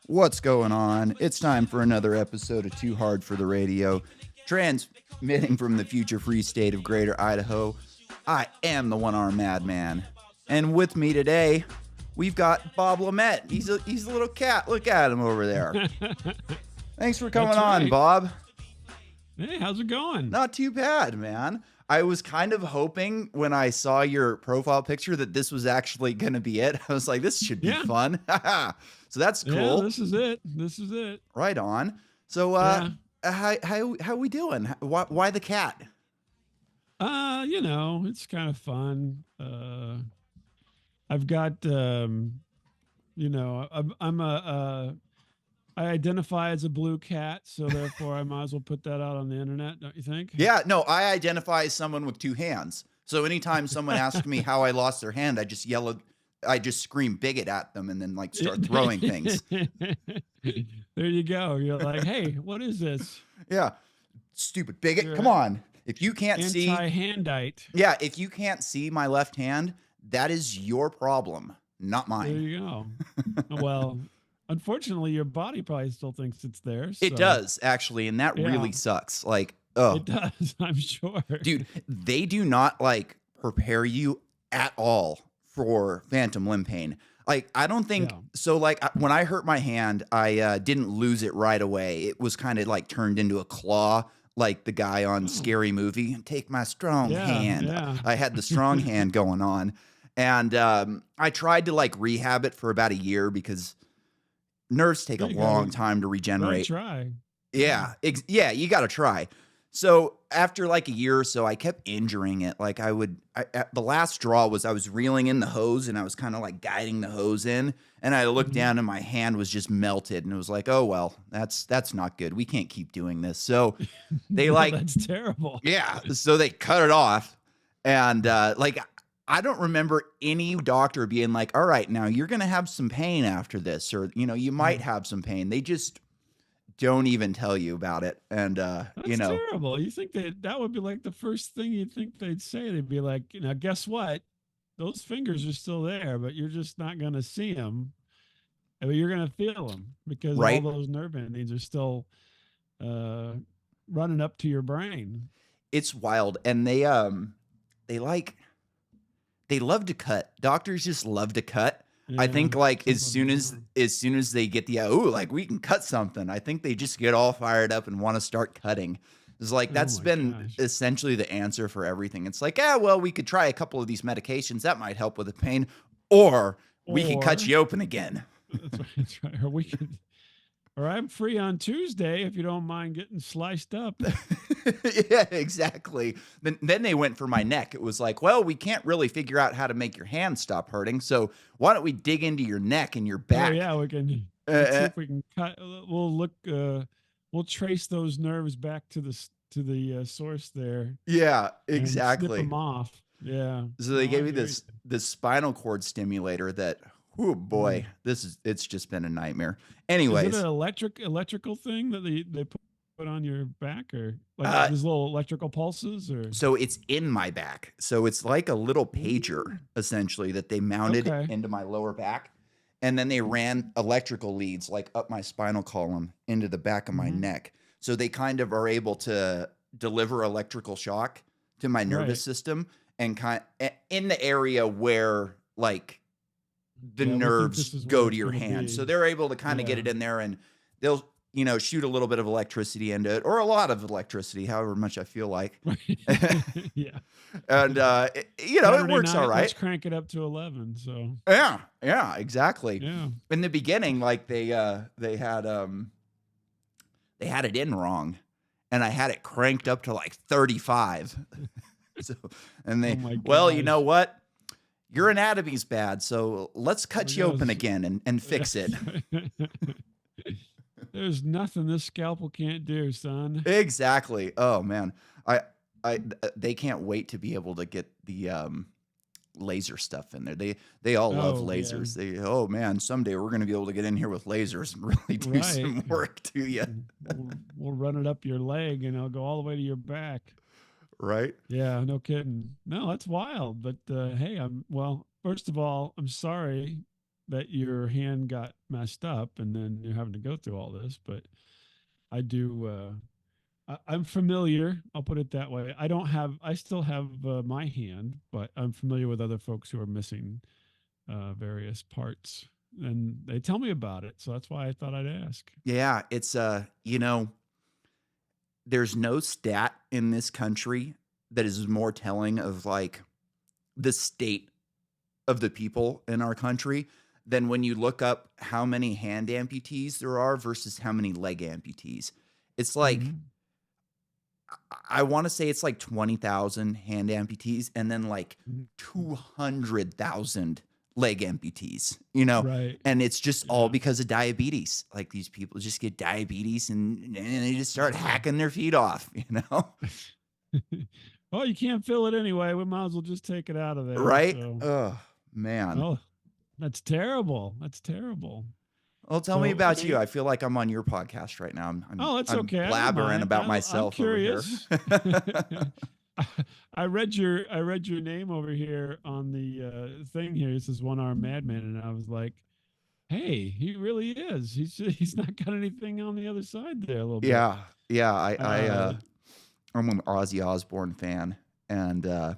What's going on? It's time for another episode of Too Hard for the Radio, transmitting from the future-free state of Greater Idaho. I am the one-armed madman, and with me today, we've got Bob Lamet. He's a little cat. Look at him over there. Thanks for coming on, Bob. Hey, how's it going? Not too bad, man. I was kind of hoping when I saw your profile picture that this was actually going to be it. I was like, this should be fun. So that's cool. Yeah, this is it. This is it. Right on. So, how we doing? Why the cat? It's kind of fun. I've got, I'm I identify as a blue cat, so therefore I might as well put that out on the internet, don't you think? Yeah, no, I identify as someone with two hands. So anytime someone asks me how I lost their hand, I just scream bigot at them and then like start throwing things. There you go. You're like, hey, what is this? Yeah. Stupid bigot. Come on. If you can't see anti-handite. Yeah, if you can't see my left hand, that is your problem, not mine. There you go. Well, unfortunately, your body probably still thinks it's there. So. It does, actually, and that really sucks. Like, oh. It does, I'm sure. Dude, they do not, like, prepare you at all for phantom limb pain. Like, I don't think... Yeah. So, like, when I hurt my hand, I didn't lose it right away. It was kind of, like, turned into a claw, like the guy on Scary Movie. Take my strong hand. Yeah. I had the strong hand going on. And I tried to, like, rehab it for about a year because... nerves take a long time to regenerate. Try. Yeah. You got to try. So after like a year or so, I kept injuring it. Like the last straw was I was reeling in the hose and I was kind of like guiding the hose in. And I looked down and my hand was just melted. And it was like, oh, well, that's not good. We can't keep doing this. So they that's terrible. Yeah. So they cut it off. And I don't remember any doctor being like, all right, now you're going to have some pain after this, or, you might have some pain. They just don't even tell you about it. And, That's terrible. You think that would be like the first thing you'd think they'd say. They'd be like, guess what? Those fingers are still there, but you're just not going to see them. But you're going to feel them because all those nerve endings are still running up to your brain. It's wild. And they love to cut. Doctors just love to cut. Yeah, I think like as soon as they get we can cut something, I think they just get all fired up and want to start cutting. It's like that's been essentially the answer for everything. It's like, we could try a couple of these medications that might help with the pain, or we could cut you open again. That's right. Or I'm free on Tuesday if you don't mind getting sliced up. Yeah, exactly. Then they went for my neck. It was like, well, we can't really figure out how to make your hand stop hurting. So why don't we dig into your neck and your back? Oh, yeah, we can. Let's see if we can cut. We'll look. We'll trace those nerves back to the source there. Yeah, exactly. Snip them off. Yeah. So they gave me this spinal cord stimulator that. Oh boy, it's just been a nightmare. Anyways, is it an electrical thing that they put on your back, or like these little electrical pulses, or? So it's in my back. So it's like a little pager essentially that they mounted into my lower back, and then they ran electrical leads like up my spinal column into the back of my neck. So they kind of are able to deliver electrical shock to my nervous system and in the area where like the nerves go to your hand. So they're able to kind of get it in there, and they'll, shoot a little bit of electricity into it, or a lot of electricity, however much I feel like. Yeah. And, it works all right. Let's crank it up to 11. So yeah, exactly. Yeah. In the beginning, like they had it in wrong, and I had it cranked up to like 35. So, and you know what? Your anatomy's bad, so let's cut you open again and fix it. There's nothing this scalpel can't do, son. Exactly. Oh man, they can't wait to be able to get the laser stuff in there. They all love lasers. Yeah. Man, someday we're going to be able to get in here with lasers and really do some work to you. We'll run it up your leg and it'll go all the way to your back. Right? Yeah, no kidding. No, that's wild. But hey, first of all, I'm sorry that your hand got messed up and then you're having to go through all this, but I do. I'm familiar. I'll put it that way. I still have my hand, but I'm familiar with other folks who are missing various parts, and they tell me about it. So that's why I thought I'd ask. Yeah, it's there's no stat in this country that is more telling of like the state of the people in our country than when you look up how many hand amputees there are versus how many leg amputees. It's like, I want to say it's like 20,000 hand amputees and then like 200,000 leg amputees, Right. and it's just all because of diabetes. Like these people just get diabetes and they just start hacking their feet off, Well, you can't feel it anyway. We might as well just take it out of there. Right? So. Oh, man. Oh, that's terrible. That's terrible. Well, tell me about you. I feel like I'm on your podcast right now. It's I'm okay. blabbering about myself. I'm curious. Over here. I read your name over here on the thing here. It says One Armed Madman, and I was like, hey, he really is. He's not got anything on the other side there a little bit. Yeah. I'm an Ozzy Osbourne fan, and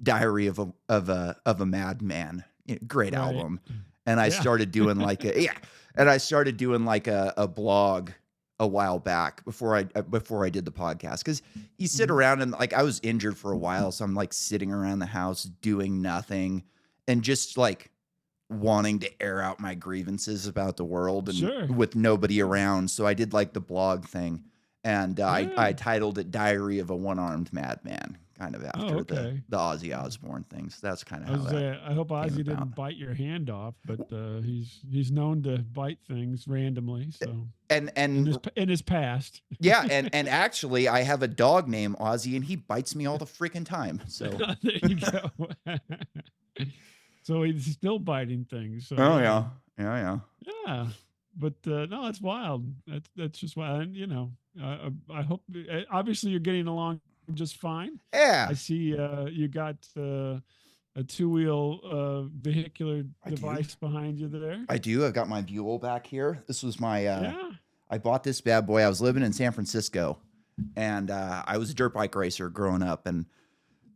Diary of a Madman, great album. And I started doing like a blog a while back before I did the podcast, because you sit around and like I was injured for a while, so I'm like sitting around the house doing nothing and just like wanting to air out my grievances about the world and with nobody around. So I did like the blog thing, and I titled it Diary of a One-Armed Madman, kind of after the Ozzy Osbourne thing. So that's kind of how I hope Ozzy didn't bite your hand off, but he's known to bite things randomly. So and in his past, yeah, and actually I have a dog named Ozzy, and he bites me all the freaking time. So there you go. So he's still biting things. So, yeah. But no, that's wild. That's just wild. And I hope. Obviously, you're getting along just fine. Yeah. I see you got a two-wheel vehicular device behind you there. I do. I've got my Buell back here. This was my I bought this bad boy. I was living in San Francisco, and I was a dirt bike racer growing up, and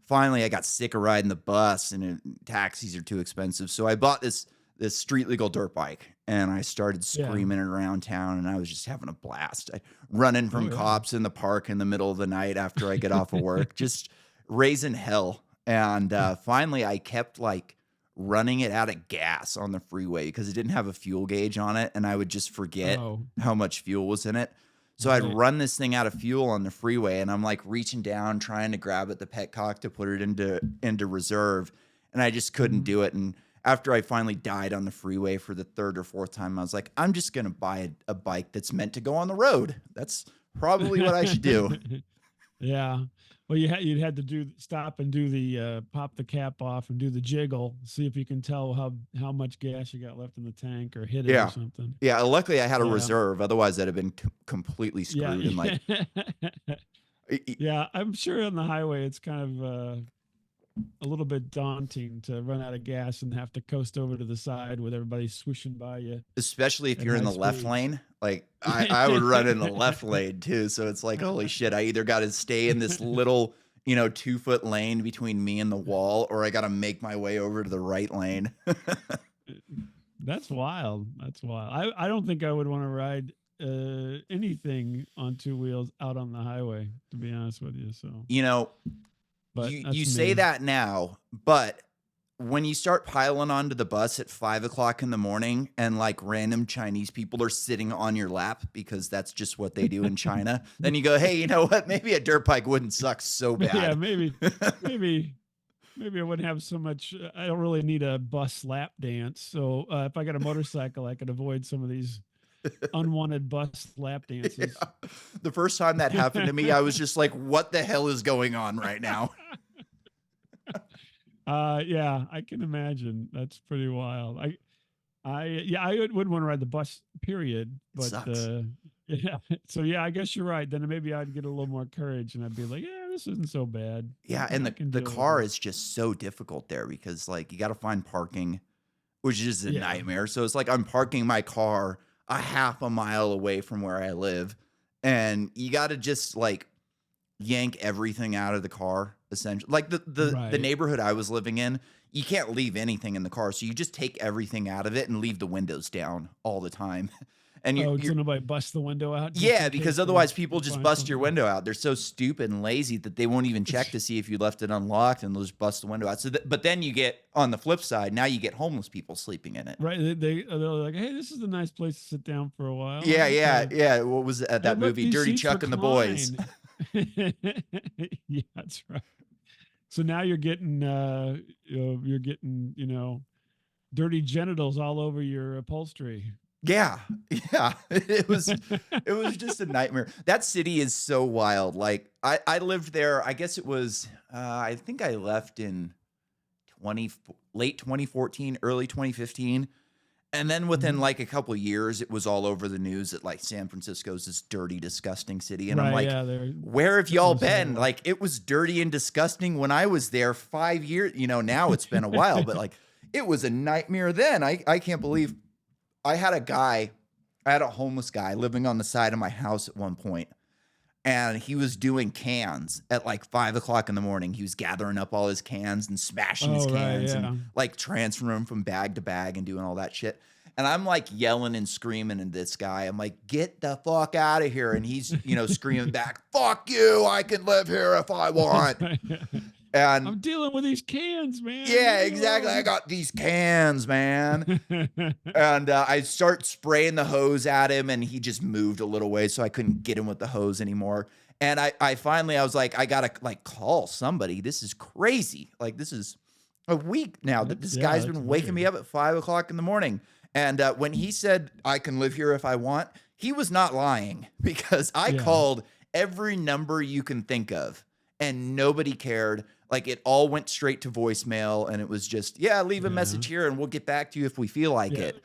finally I got sick of riding the bus, and taxis are too expensive. So I bought this street legal dirt bike, and I started screaming it around town, and I was just having a blast. Running from cops in the park in the middle of the night after I get off of work, just raising hell. And finally I kept like running it out of gas on the freeway because it didn't have a fuel gauge on it, and I would just forget how much fuel was in it. So I'd run this thing out of fuel on the freeway, and I'm like reaching down, trying to grab at the petcock to put it into reserve, and I just couldn't do it. And after I finally died on the freeway for the third or fourth time, I was like, I'm just going to buy a bike that's meant to go on the road. That's probably what I should do. Yeah. Well, you'd had to stop and do the pop the cap off and do the jiggle, see if you can tell how much gas you got left in the tank or hit it or something. Yeah. Luckily I had a reserve. Otherwise I'd have been completely screwed. Yeah. And like, yeah, I'm sure on the highway it's kind of a little bit daunting to run out of gas and have to coast over to the side with everybody swooshing by you. Especially if you're in the left lane. Like I would run in the left lane too. So it's like, holy shit, I either got to stay in this little, 2-foot lane between me and the wall, or I got to make my way over to the right lane. That's wild. I don't think I would want to ride anything on two wheels out on the highway, to be honest with you. So, but you say that now, but when you start piling onto the bus at 5 o'clock in the morning and like random Chinese people are sitting on your lap because that's just what they do in China, then you go, hey, you know what? Maybe a dirt bike wouldn't suck so bad. Yeah, maybe I wouldn't have so much. I don't really need a bus lap dance. So if I got a motorcycle, I could avoid some of these unwanted bus lap dances. Yeah. The first time that happened to me, I was just like, what the hell is going on right now? Yeah, I can imagine. That's pretty wild. I wouldn't want to ride the bus, period. But yeah. So yeah, I guess you're right. Then maybe I'd get a little more courage and I'd be like, yeah, this isn't so bad. Yeah, and the car is just so difficult there because like you got to find parking. which is a nightmare. So it's like I'm parking my car a half a mile away from where I live, and you got to just like yank everything out of the car, essentially. Like the neighborhood I was living in, you can't leave anything in the car, so you just take everything out of it and leave the windows down all the time. And so nobody busts the window out? Yeah, because otherwise people just bust your window out. They're so stupid and lazy that they won't even check to see if you left it unlocked, and they'll just bust the window out. So, but then you get, on the flip side, now you get homeless people sleeping in it. Right? They're like, hey, this is a nice place to sit down for a while. Yeah. What was that movie, Dirty Chuck and the Boys? Yeah, that's right. So now you're getting dirty genitals all over your upholstery. Yeah. It was just a nightmare. That city is so wild. Like I lived there, I guess it was I think I left in late 2014, early 2015. And then within like a couple of years, it was all over the news that like San Francisco's this dirty, disgusting city. And I'm like, where have y'all been? Like, it was dirty and disgusting when I was there 5 years. Now it's been a while, but like it was a nightmare then. I can't believe I had a homeless guy living on the side of my house at one point, and he was doing cans at like 5 o'clock in the morning. He was gathering up all his cans and smashing his cans and like transferring them from bag to bag and doing all that shit. And I'm like yelling and screaming at this guy. I'm like, get the fuck out of here. And he's, screaming back, fuck you. I can live here if I want. And I'm dealing with these cans, man. Yeah, exactly. I got these cans, man. And I start spraying the hose at him, and he just moved a little way, so I couldn't get him with the hose anymore. And I finally, I was like, I gotta like call somebody. This is crazy. Like, this is a week now that this guy's been waking me up at 5 o'clock in the morning. And when he said I can live here if I want, he was not lying, because I called every number you can think of, and nobody cared. Like, it all went straight to voicemail, and it was just, leave a message here and we'll get back to you if we feel like it.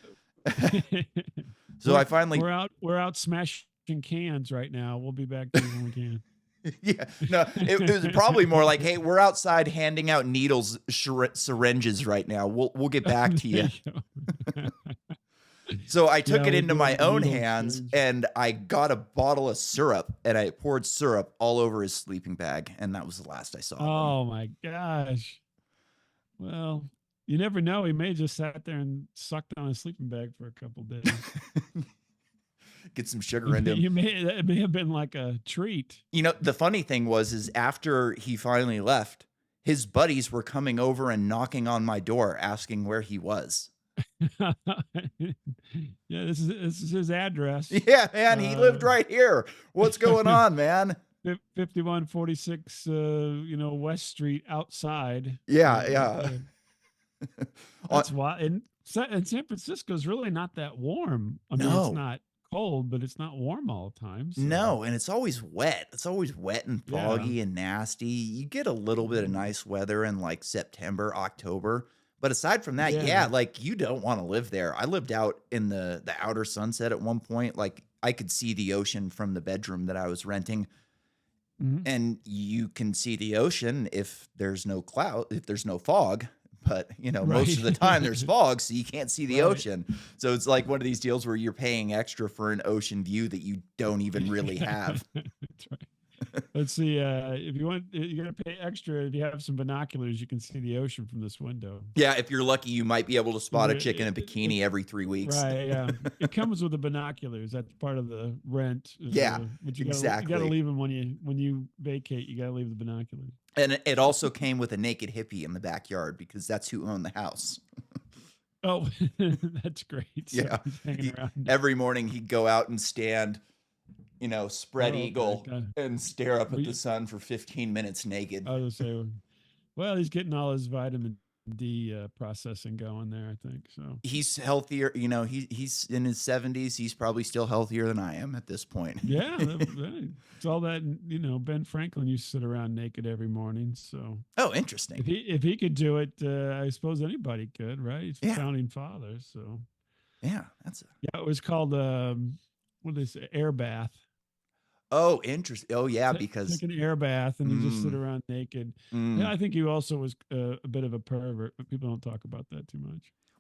So I finally, we're out smashing cans right now. We'll be back to you when we can. No, it was probably more like, hey, we're outside handing out needles, syringes right now. We'll get back to you. So I took it into my own hands, and I got a bottle of syrup, and I poured syrup all over his sleeping bag, and that was the last I saw of him. Oh my gosh. Well, you never know. He may have just sat there and sucked on his sleeping bag for a couple of days. Get some sugar into him. It may have been like a treat. The funny thing is after he finally left, his buddies were coming over and knocking on my door asking where he was. This is his address. Yeah, man, he lived right here. What's going on, man? 5146 West Street outside. Yeah. That's why. And San Francisco's really not that warm. I mean, it's not cold, but it's not warm all the time. So. No, and it's always wet. It's always wet and foggy and nasty. You get a little bit of nice weather in like September, October. But aside from that, like, you don't want to live there. I lived out in the outer Sunset at one point. Like, I could see the ocean from the bedroom that I was renting. Mm-hmm. And you can see the ocean if there's no fog. But, most of the time there's fog, so you can't see the ocean. So it's like one of these deals where you're paying extra for an ocean view that you don't even really have. That's right. Let's see. If you want, you got to pay extra. If you have some binoculars, you can see the ocean from this window. Yeah, if you're lucky, you might be able to spot a chick in a bikini every 3 weeks. Right. Yeah, it comes with the binoculars. That's part of the rent. But you exactly. You got to leave them when you vacate. You got to leave the binoculars. And it also came with a naked hippie in the backyard, because that's who owned the house. Oh, that's great. So hanging around. Every morning he'd go out and stand, spread eagle and stare up at the sun for 15 minutes naked. I was going to say, well, he's getting all his vitamin D processing going there, I think. So he's healthier. He's in his 70s. He's probably still healthier than I am at this point. Yeah. It's all that, Ben Franklin used to sit around naked every morning. So, interesting. If he could do it, I suppose anybody could, right? He's the founding father. So, yeah, it was called, what is it? Air bath. Oh, interesting. Oh, yeah, because take an air bath and you just sit mm, around naked. Yeah, mm. I think he also was a bit of a pervert, but people don't talk about that too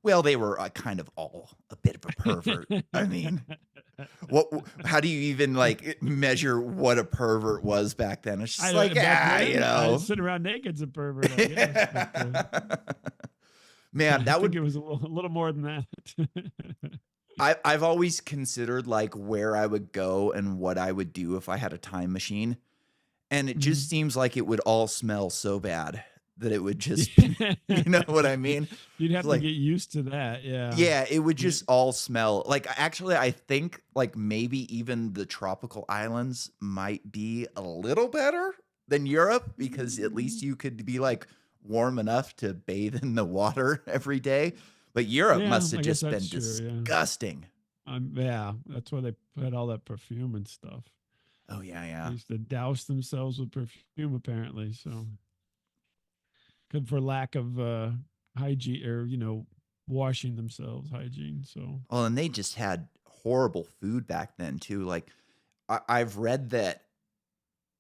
Well, they were kind of all a bit of a pervert. I mean, much. what? How do you even like measure what a pervert was back then? It's just like, Back you then, I know. sit around naked's a pervert, I guess. But, Man, I that think would. it was a little more than that. I've always considered like where I would go and what I would do if I had a time machine, and it just Mhm. seems like it would all smell so bad that it would just be, Yeah. you know what I mean? You'd It's have to like, get used to that. Yeah. yeah, it would You- just all smell like actually I think like maybe even the tropical islands might be a little better than Europe because at least you could be like warm enough to bathe in the water every day. But Europe Yeah, must have I guess just that's been true. Yeah. disgusting. Yeah, that's why they put all that perfume and stuff. Oh yeah, They yeah. used to douse themselves with perfume, apparently. So, good for lack of hygiene or washing themselves, hygiene. So, Well, and they just had horrible food back then too. Like I've read that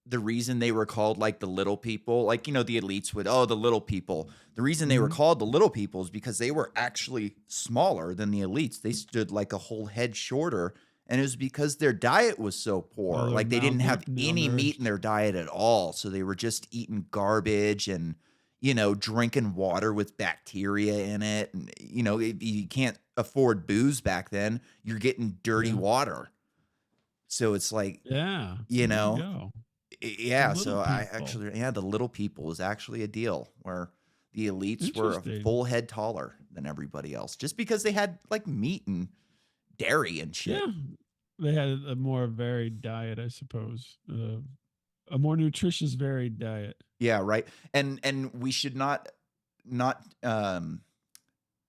the reason they were called like the little people, like the elites would, oh, the little people. The reason they were mhm. called the little people is because they were actually smaller than the elites. They stood like a whole head shorter, and it was because their diet was so Oh, poor. they're Like they didn't have any meat in malnourished. their diet at all, so they were just eating garbage and drinking water with bacteria in it. And if you can't afford booze back then, you're getting dirty Yeah. water. So it's like, Yeah. you There you know, go. The yeah, little so I people. actually, yeah, the little people is actually a deal where the elites were a Interesting. full head taller than everybody else just because they had like meat and dairy and shit. Yeah. They had a more varied diet, I suppose. A more nutritious, varied diet. Yeah, right. And we should not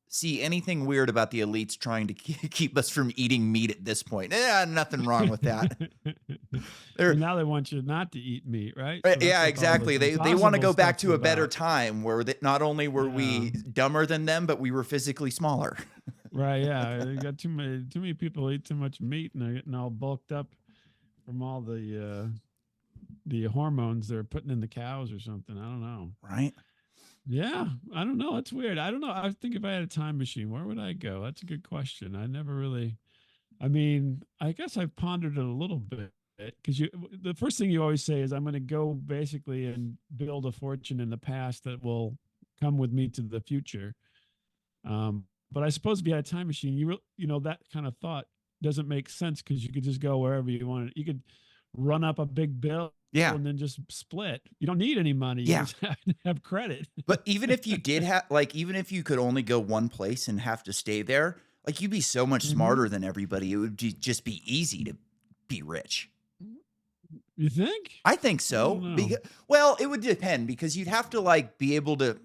see anything weird about the elites trying to keep us from eating meat at this point. Yeah, nothing wrong with that. Well, They're now they want you not to eat meat, right? So that's yeah, like all this exactly. They want to impossible go back stuff's to a better about. time where not only were Yeah. we dumber than them, but we were physically smaller. Right. Yeah. You got too many people eat too much meat and they're getting all bulked up from all the hormones they're putting in the cows or something. I don't know. Right? Yeah, I don't know. It's weird. I don't know. I think if I had a time machine, where would I go? That's a good question. I never really. I mean, I guess I've pondered it a little bit because the first thing you always say is I'm going to go basically and build a fortune in the past that will come with me to the future. But I suppose if you had a time machine, that kind of thought doesn't make sense because you could just go wherever you want. You could run up a big bill Yeah. and then just split. You don't need any money. You Yeah. just have credit. But even if you did have, like, even if you could only go one place and have to stay there, like, you'd be so much hmm smarter than everybody. It would just be easy to be rich. You think? I think I don't so. know. Well, it would depend because you'd have to, like, be able to.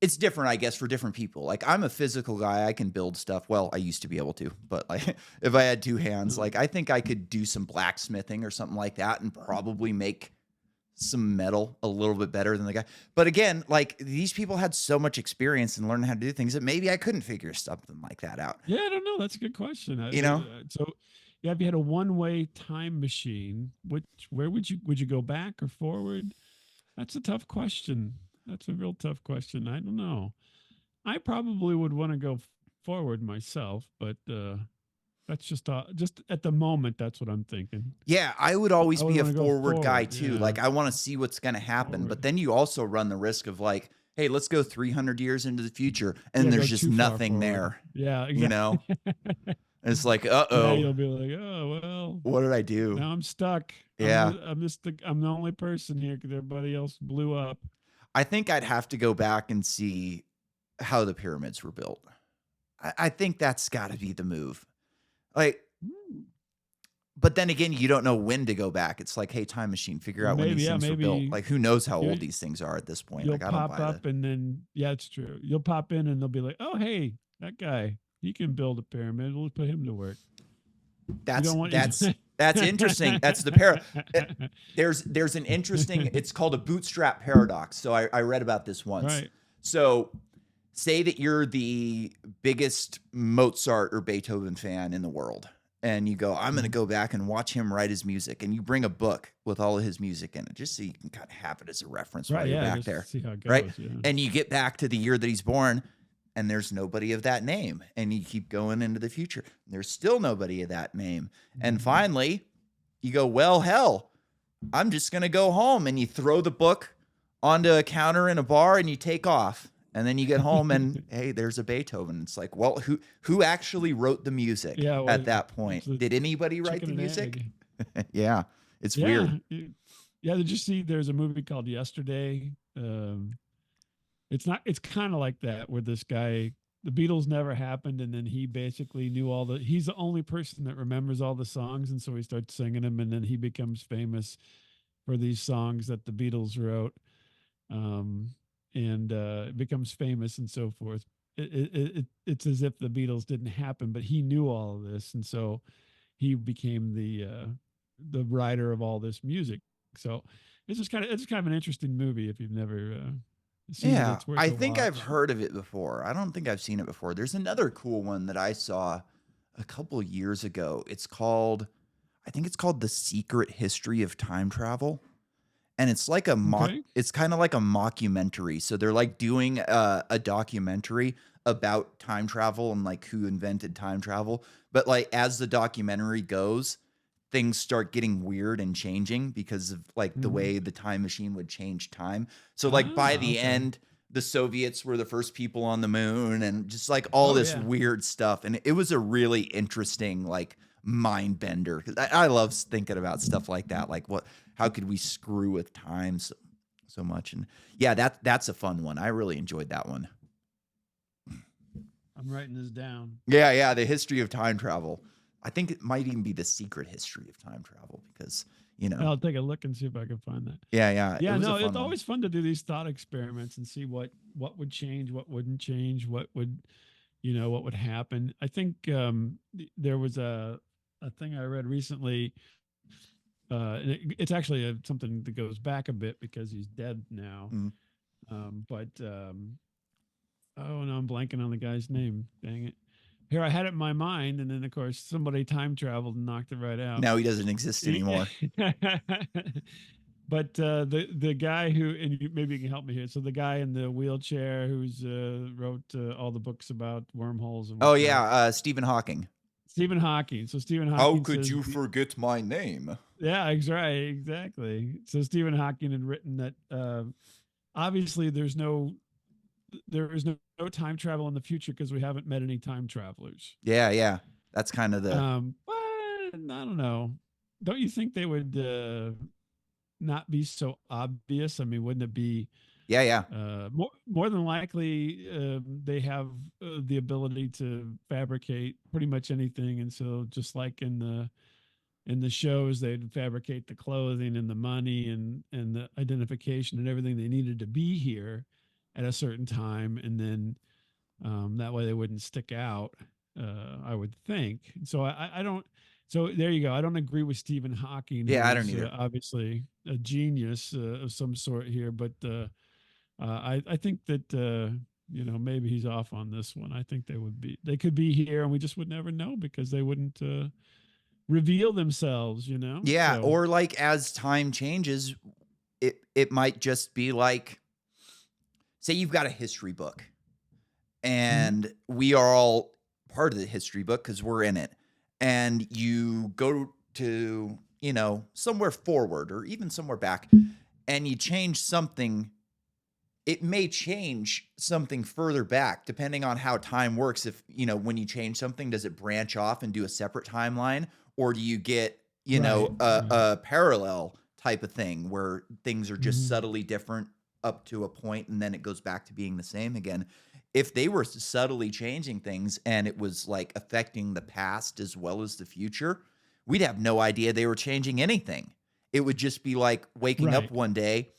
It's different, I guess, for different people. Like, I'm a physical guy. I can build stuff. Well, I used to be able to, but like, if I had two hands, like, I think I could do some blacksmithing or something like that and probably make some metal a little bit better than the guy. But again, like these people had so much experience and learning how to do things that maybe I couldn't figure something like that out. Yeah, I don't know. That's a good question. You know? So, yeah, if you had a one-way time machine, where would you go back or forward? That's a tough question. That's a real tough question. I don't know. I probably would want to go forward myself, but that's just at the moment. That's what I'm thinking. Yeah, I would I always would be a want to go forward guy forward. too. Yeah, Like I want to see what's going to happen, but forward. then you also run the risk of like, hey, let's go 300 years into the future and Yeah, go there's just too far nothing forward. there, Yeah, you know? exactly. And it's like, Yeah, uh-oh, you'll be like, oh well, what did I do? now I'm stuck. Yeah. I'm the only person here because everybody else blew up. I think I'd have to go back and see how the pyramids were built. I think that's got to be the move. Like, but then again, you don't know when to go back. It's like, hey, time machine, figure out when these things were built. Like, who knows how old these things are at this point? You'll Like, I don't pop buy up that. and then it's true. You'll pop in and they'll be like, oh hey, that guy, he can build a pyramid. We'll put him to work. That's want interesting. That's the there's an interesting. It's called a bootstrap paradox. So I read about this once. Right. So say that you're the biggest Mozart or Beethoven fan in the world, and you go, I'm going to go back and watch him write his music. And you bring a book with all of his music in it, just so you can kind of have it as a reference while you're back there. See how it goes, right. Yeah. And you get back to the year that he's born, and there's nobody of that name. And you keep going into the future. There's still nobody of that name. And finally, you go, well, hell, I'm just going to go home. And you throw the book onto a counter in a bar and you take off. And then you get home and, hey, there's a Beethoven. It's like, well, who actually wrote the music at that point? Did anybody write the music? Yeah, it's weird. Yeah, did you see there's a movie called Yesterday? It's kind of like that, where this guy, the Beatles never happened, and then he basically knew he's the only person that remembers all the songs, and so he starts singing them, and then he becomes famous for these songs that the Beatles wrote. And becomes famous and so forth. It's as if the Beatles didn't happen, but he knew all of this, and so he became the writer of all this music. So it's kind of an interesting movie if you've never seen it. It's worth I a think watch. I've heard of it before. I don't think I've seen it before. There's another cool one that I saw a couple years ago. I think it's called The Secret History of Time Travel. And it's like it's kind of like a mockumentary. So they're like doing a documentary about time travel and like who invented time travel. But like as the documentary goes, things start getting weird and changing because of like the way the time machine would change time. So like by the end, the Soviets were the first people on the moon and just like all this weird stuff. And it was a really interesting like mind bender. I love thinking about stuff like that. Like how could we screw with time so much? And yeah, that's a fun one. I really enjoyed that one. I'm writing this down. Yeah. The history of time travel. I think it might even be the secret history of time travel because, I'll take a look and see if I can find that. Yeah. It's always fun to do these thought experiments and see what would change, what wouldn't change, what would happen. I think there was a thing I read recently. It's actually something that goes back a bit because he's dead now. Oh no, I'm blanking on the guy's name. Dang it. Here, I had it in my mind, and then of course somebody time traveled and knocked it right out. Now he doesn't exist anymore. But the guy who, and maybe you can help me here. So the guy in the wheelchair who's wrote all the books about wormholes. And Stephen Hawking. Stephen Hawking. So Stephen Hawking. How could you forget my name? Yeah, exactly. So Stephen Hawking had written that obviously there is no time travel in the future because we haven't met any time travelers. Yeah. That's kind of the. I don't know. Don't you think they would not be so obvious? I mean, wouldn't it be? Yeah. More than likely, they have the ability to fabricate pretty much anything, and so just like in the shows, they'd fabricate the clothing and the money and the identification and everything they needed to be here at a certain time, and then that way they wouldn't stick out. I would think. So I don't. So there you go. I don't agree with Stephen Hawking. Yeah, I don't either. Obviously, a genius of some sort here, but. I think that maybe he's off on this one. I think they could be here and we just would never know because they wouldn't reveal themselves, Yeah, so. Or like as time changes, it might just be like, say you've got a history book and we are all part of the history book because we're in it, and you go to somewhere forward or even somewhere back and you change something. It may change something further back depending on how time works. If, when you change something, does it branch off and do a separate timeline? Or do you get, a parallel type of thing where things are just subtly different up to a point and then it goes back to being the same again? If they were subtly changing things and it was like affecting the past as well as the future, we'd have no idea they were changing anything. It would just be like waking up one day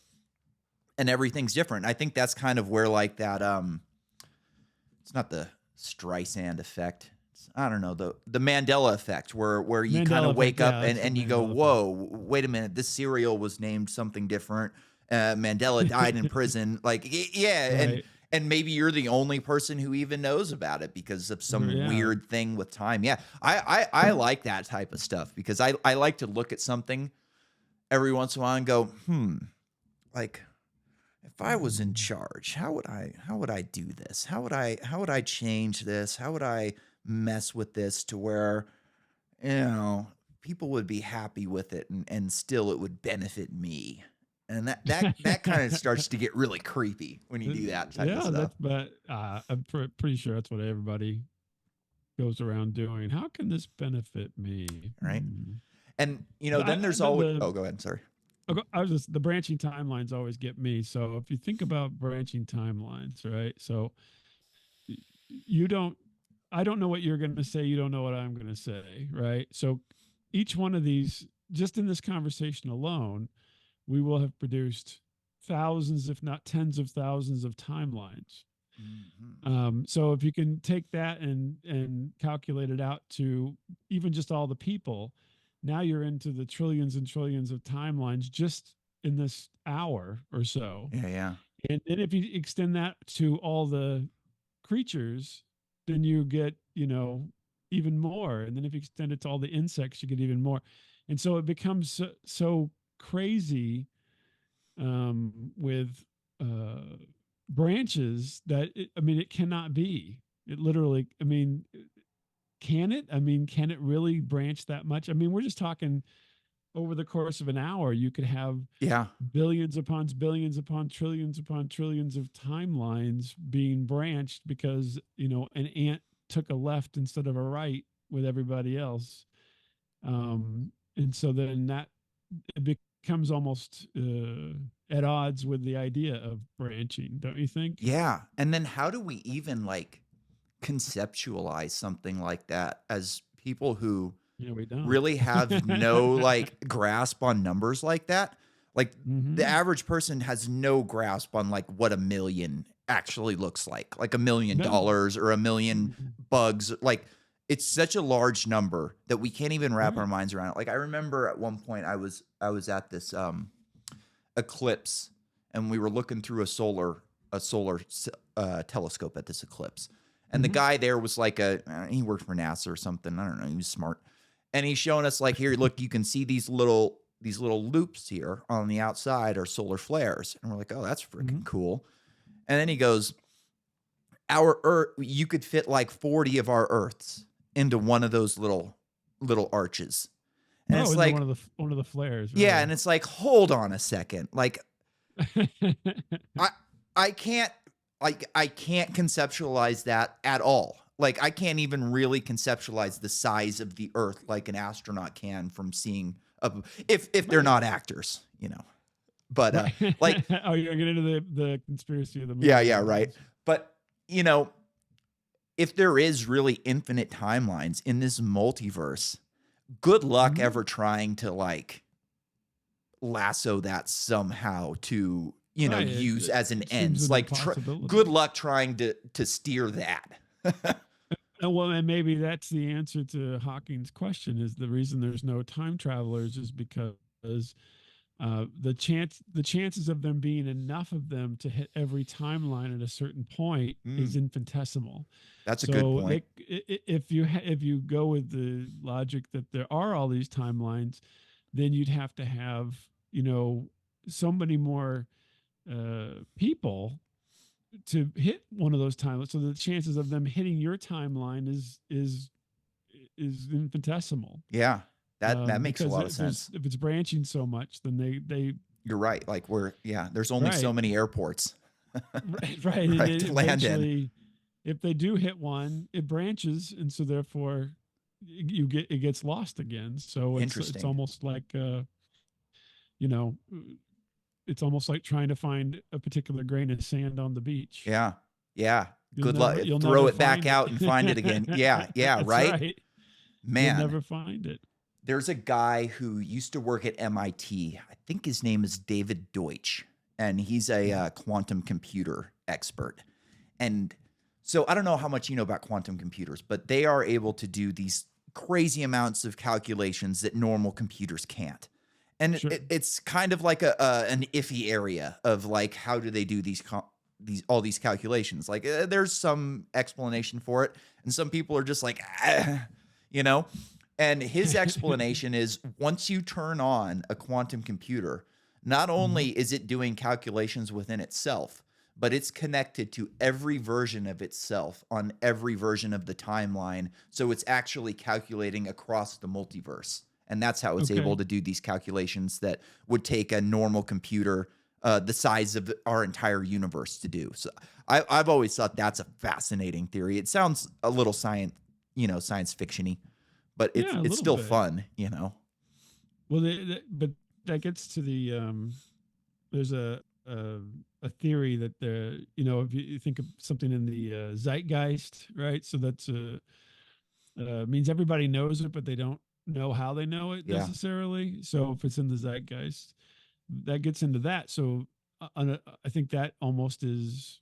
and everything's different. I think that's kind of where like that, it's not the Streisand effect. I don't know, the Mandela effect where you kind of wake up and you go, whoa, wait a minute. This cereal was named something different. Mandela died in prison. Like, yeah. And maybe you're the only person who even knows about it because of some weird thing with time. Yeah. I like that type of stuff because I like to look at something every once in a while and go, like, if I was in charge, how would I do this? How would I change this? How would I mess with this to where, people would be happy with it and still it would benefit me. And that kind of starts to get really creepy when you do that type of stuff. But I'm pretty sure that's what everybody goes around doing. How can this benefit me? Right. And, then there's always, go ahead. Sorry. The branching timelines always get me. So if you think about branching timelines, right? So I don't know what you're going to say. You don't know what I'm going to say, right? So each one of these, just in this conversation alone, we will have produced thousands, if not tens of thousands of timelines. So if you can take that and calculate it out to even just all the people, now you're into the trillions and trillions of timelines just in this hour or so. Yeah. And then if you extend that to all the creatures, then you get, even more. And then if you extend it to all the insects, you get even more. And so it becomes so crazy with branches that, it cannot be. It literally, can it? Can it really branch that much? We're just talking over the course of an hour, you could have billions upon billions upon trillions of timelines being branched because, an ant took a left instead of a right with everybody else. And so then it becomes almost at odds with the idea of branching, don't you think? Yeah. And then how do we even conceptualize something like that as people who we don't really have no grasp on numbers like that? The average person has no grasp on what a million actually looks like $1 million or $1 million bugs. It's such a large number that we can't even wrap our minds around it. I remember at one point I was at this eclipse and we were looking through a solar telescope at this eclipse. And the guy there was he worked for NASA or something. I don't know. He was smart. And he's showing us here, look, you can see these little loops here on the outside are solar flares. And we're like, oh, that's freaking cool. And then he goes, our Earth, you could fit 40 of our Earths into one of those little arches. And it's one of the flares. Right? Yeah. And it's hold on a second. I can't conceptualize that at all. I can't even really conceptualize the size of the Earth like an astronaut can from seeing if they're not actors, But oh, you're gonna get into the conspiracy of the movie. Yeah, right. But if there is really infinite timelines in this multiverse, good luck ever trying to lasso that somehow to use as an ends. Good luck trying to steer that. Well, and maybe that's the answer to Hawking's question: is the reason there's no time travelers is because the chances of them being enough of them to hit every timeline at a certain point is infinitesimal. That's a good point. If you go with the logic that there are all these timelines, then you'd have to have so many more people to hit one of those timelines. So the chances of them hitting your timeline is infinitesimal. Yeah. That makes a lot of sense. If it's branching so much, then they you're right. There's only so many airports. right. Right, to land in. If they do hit one, it branches, and so therefore it gets lost again. So it's almost like it's almost like trying to find a particular grain of sand on the beach. Yeah. Good luck. Throw it back out and find it again. Yeah, right? Man. You'll never find it. There's a guy who used to work at MIT. I think his name is David Deutsch, and he's a quantum computer expert. And so I don't know how much you know about quantum computers, but they are able to do these crazy amounts of calculations that normal computers can't. And it's kind of like an iffy area of how do they do these all these calculations. Like there's some explanation for it, and some people are just like, ah, you know. And his explanation is once you turn on a quantum computer, not only is it doing calculations within itself, but it's connected to every version of itself on every version of the timeline. So it's actually calculating across the multiverse. And that's how it's able to do these calculations that would take a normal computer the size of our entire universe to do. So I've always thought that's a fascinating theory. It sounds a little science fiction-y, but it's still fun, you know. Well, but that gets to the there's a theory that if you think of something in the zeitgeist, right? So that's means everybody knows it, but they don't know how they know it necessarily. So if it's in the zeitgeist, that gets into that. So I think that almost is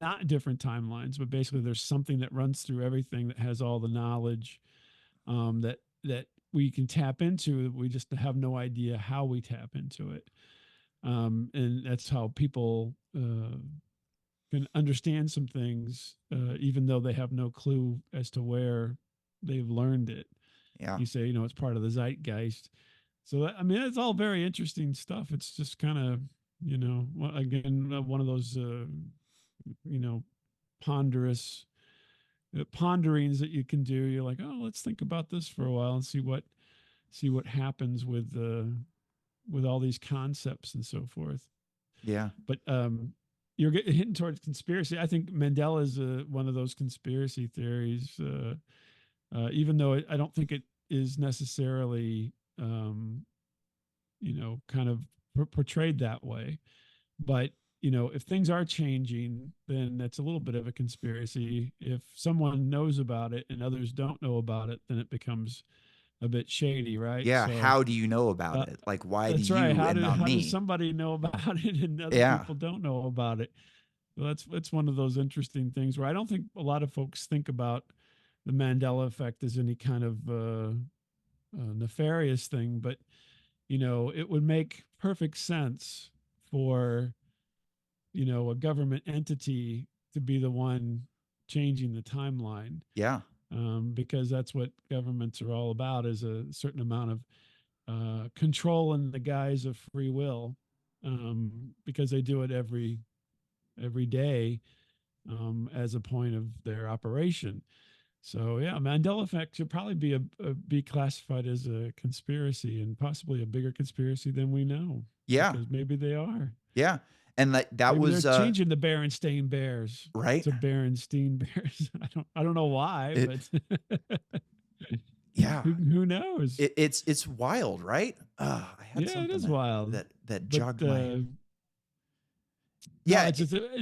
not different timelines, but basically there's something that runs through everything that has all the knowledge that we can tap into. We just have no idea how we tap into it. And that's how people can understand some things, even though they have no clue as to where they've learned it. Yeah. You say, it's part of the zeitgeist. So, it's all very interesting stuff. It's just kind of, again, one of those, ponderings that you can do. You're like, oh, let's think about this for a while and see what happens with all these concepts and so forth. Yeah. But you're hitting towards conspiracy. I think Mandela is one of those conspiracy theories, even though I don't think it is necessarily, kind of portrayed that way. But, if things are changing, then that's a little bit of a conspiracy. If someone knows about it and others don't know about it, then it becomes a bit shady, right? Yeah. So, how do you know about it? Like, why do you and not me? How does somebody know about it and other people don't know about it? Well, that's one of those interesting things where I don't think a lot of folks think about the Mandela effect as any kind of nefarious thing, but it would make perfect sense for a government entity to be the one changing the timeline. Yeah. Because that's what governments are all about, is a certain amount of control in the guise of free will, because they do it every day as a point of their operation. So yeah, Mandela effect should probably be classified as a conspiracy, and possibly a bigger conspiracy than we know. Yeah, because maybe they are. Yeah, and that maybe was they're changing the Berenstain Bears, right? To Berenstain Bears. I don't know why, but yeah, who knows? It's wild, right? I had something it is wild that jogged my. Yeah.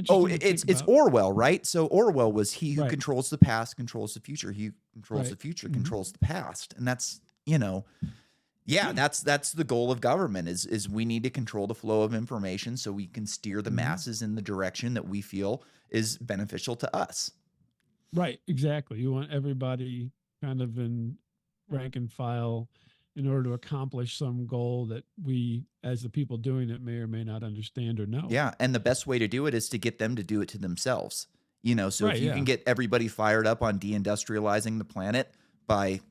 No, it's Orwell, right? So Orwell was he who controls the past, controls the future. He controls the future, controls the past. And that's, that's the goal of government is we need to control the flow of information so we can steer the masses in the direction that we feel is beneficial to us. Right, exactly. You want everybody kind of in rank and file in order to accomplish some goal that we, as the people doing it, may or may not understand or know. Yeah, and the best way to do it is to get them to do it to themselves. So if you can get everybody fired up on deindustrializing the planet by,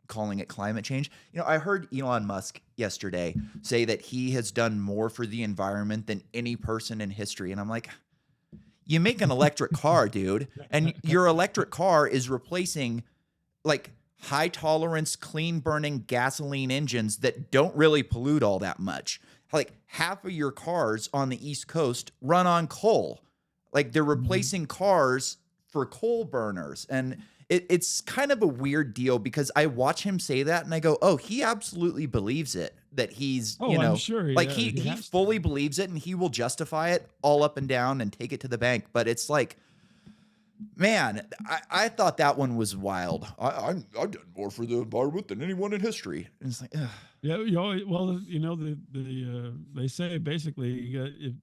calling it climate change. I heard Elon Musk yesterday say that he has done more for the environment than any person in history. And I'm like, you make an electric car, dude, and your electric car is replacing like high tolerance, clean burning gasoline engines that don't really pollute all that much. Like half of your cars on the East Coast run on coal. Like they're replacing cars for coal burners. And it's kind of a weird deal because I watch him say that and I go, oh, he absolutely believes it, that he's, I'm sure he fully believes it and he will justify it all up and down and take it to the bank. But it's like, man, I thought that one was wild. I've done more for the environment than anyone in history. And it's like, ugh. Yeah, they say basically,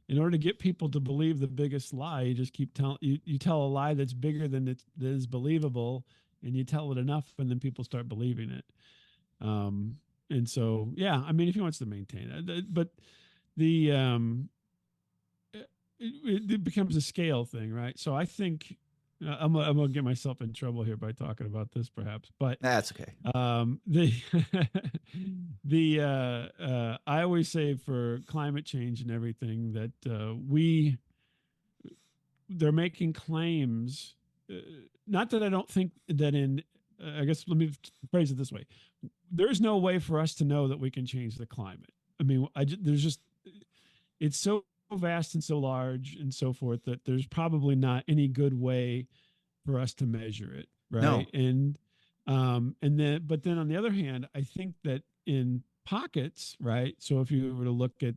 in order to get people to believe the biggest lie, you just keep telling you tell a lie that's bigger than that is believable, and you tell it enough, and then people start believing it. And so, if he wants to maintain that, but the it becomes a scale thing, right? So I think I'm gonna get myself in trouble here by talking about this, perhaps, but That's okay. the I always say for climate change and everything that they're making claims. Not that I don't think that I guess let me phrase it this way: there's no way for us to know that we can change the climate. I mean, there's just it's so vast and so large and so forth that there's probably not any good way for us to measure it, right? No. And then but then on the other hand, I think that in pockets, right? So if you were to look at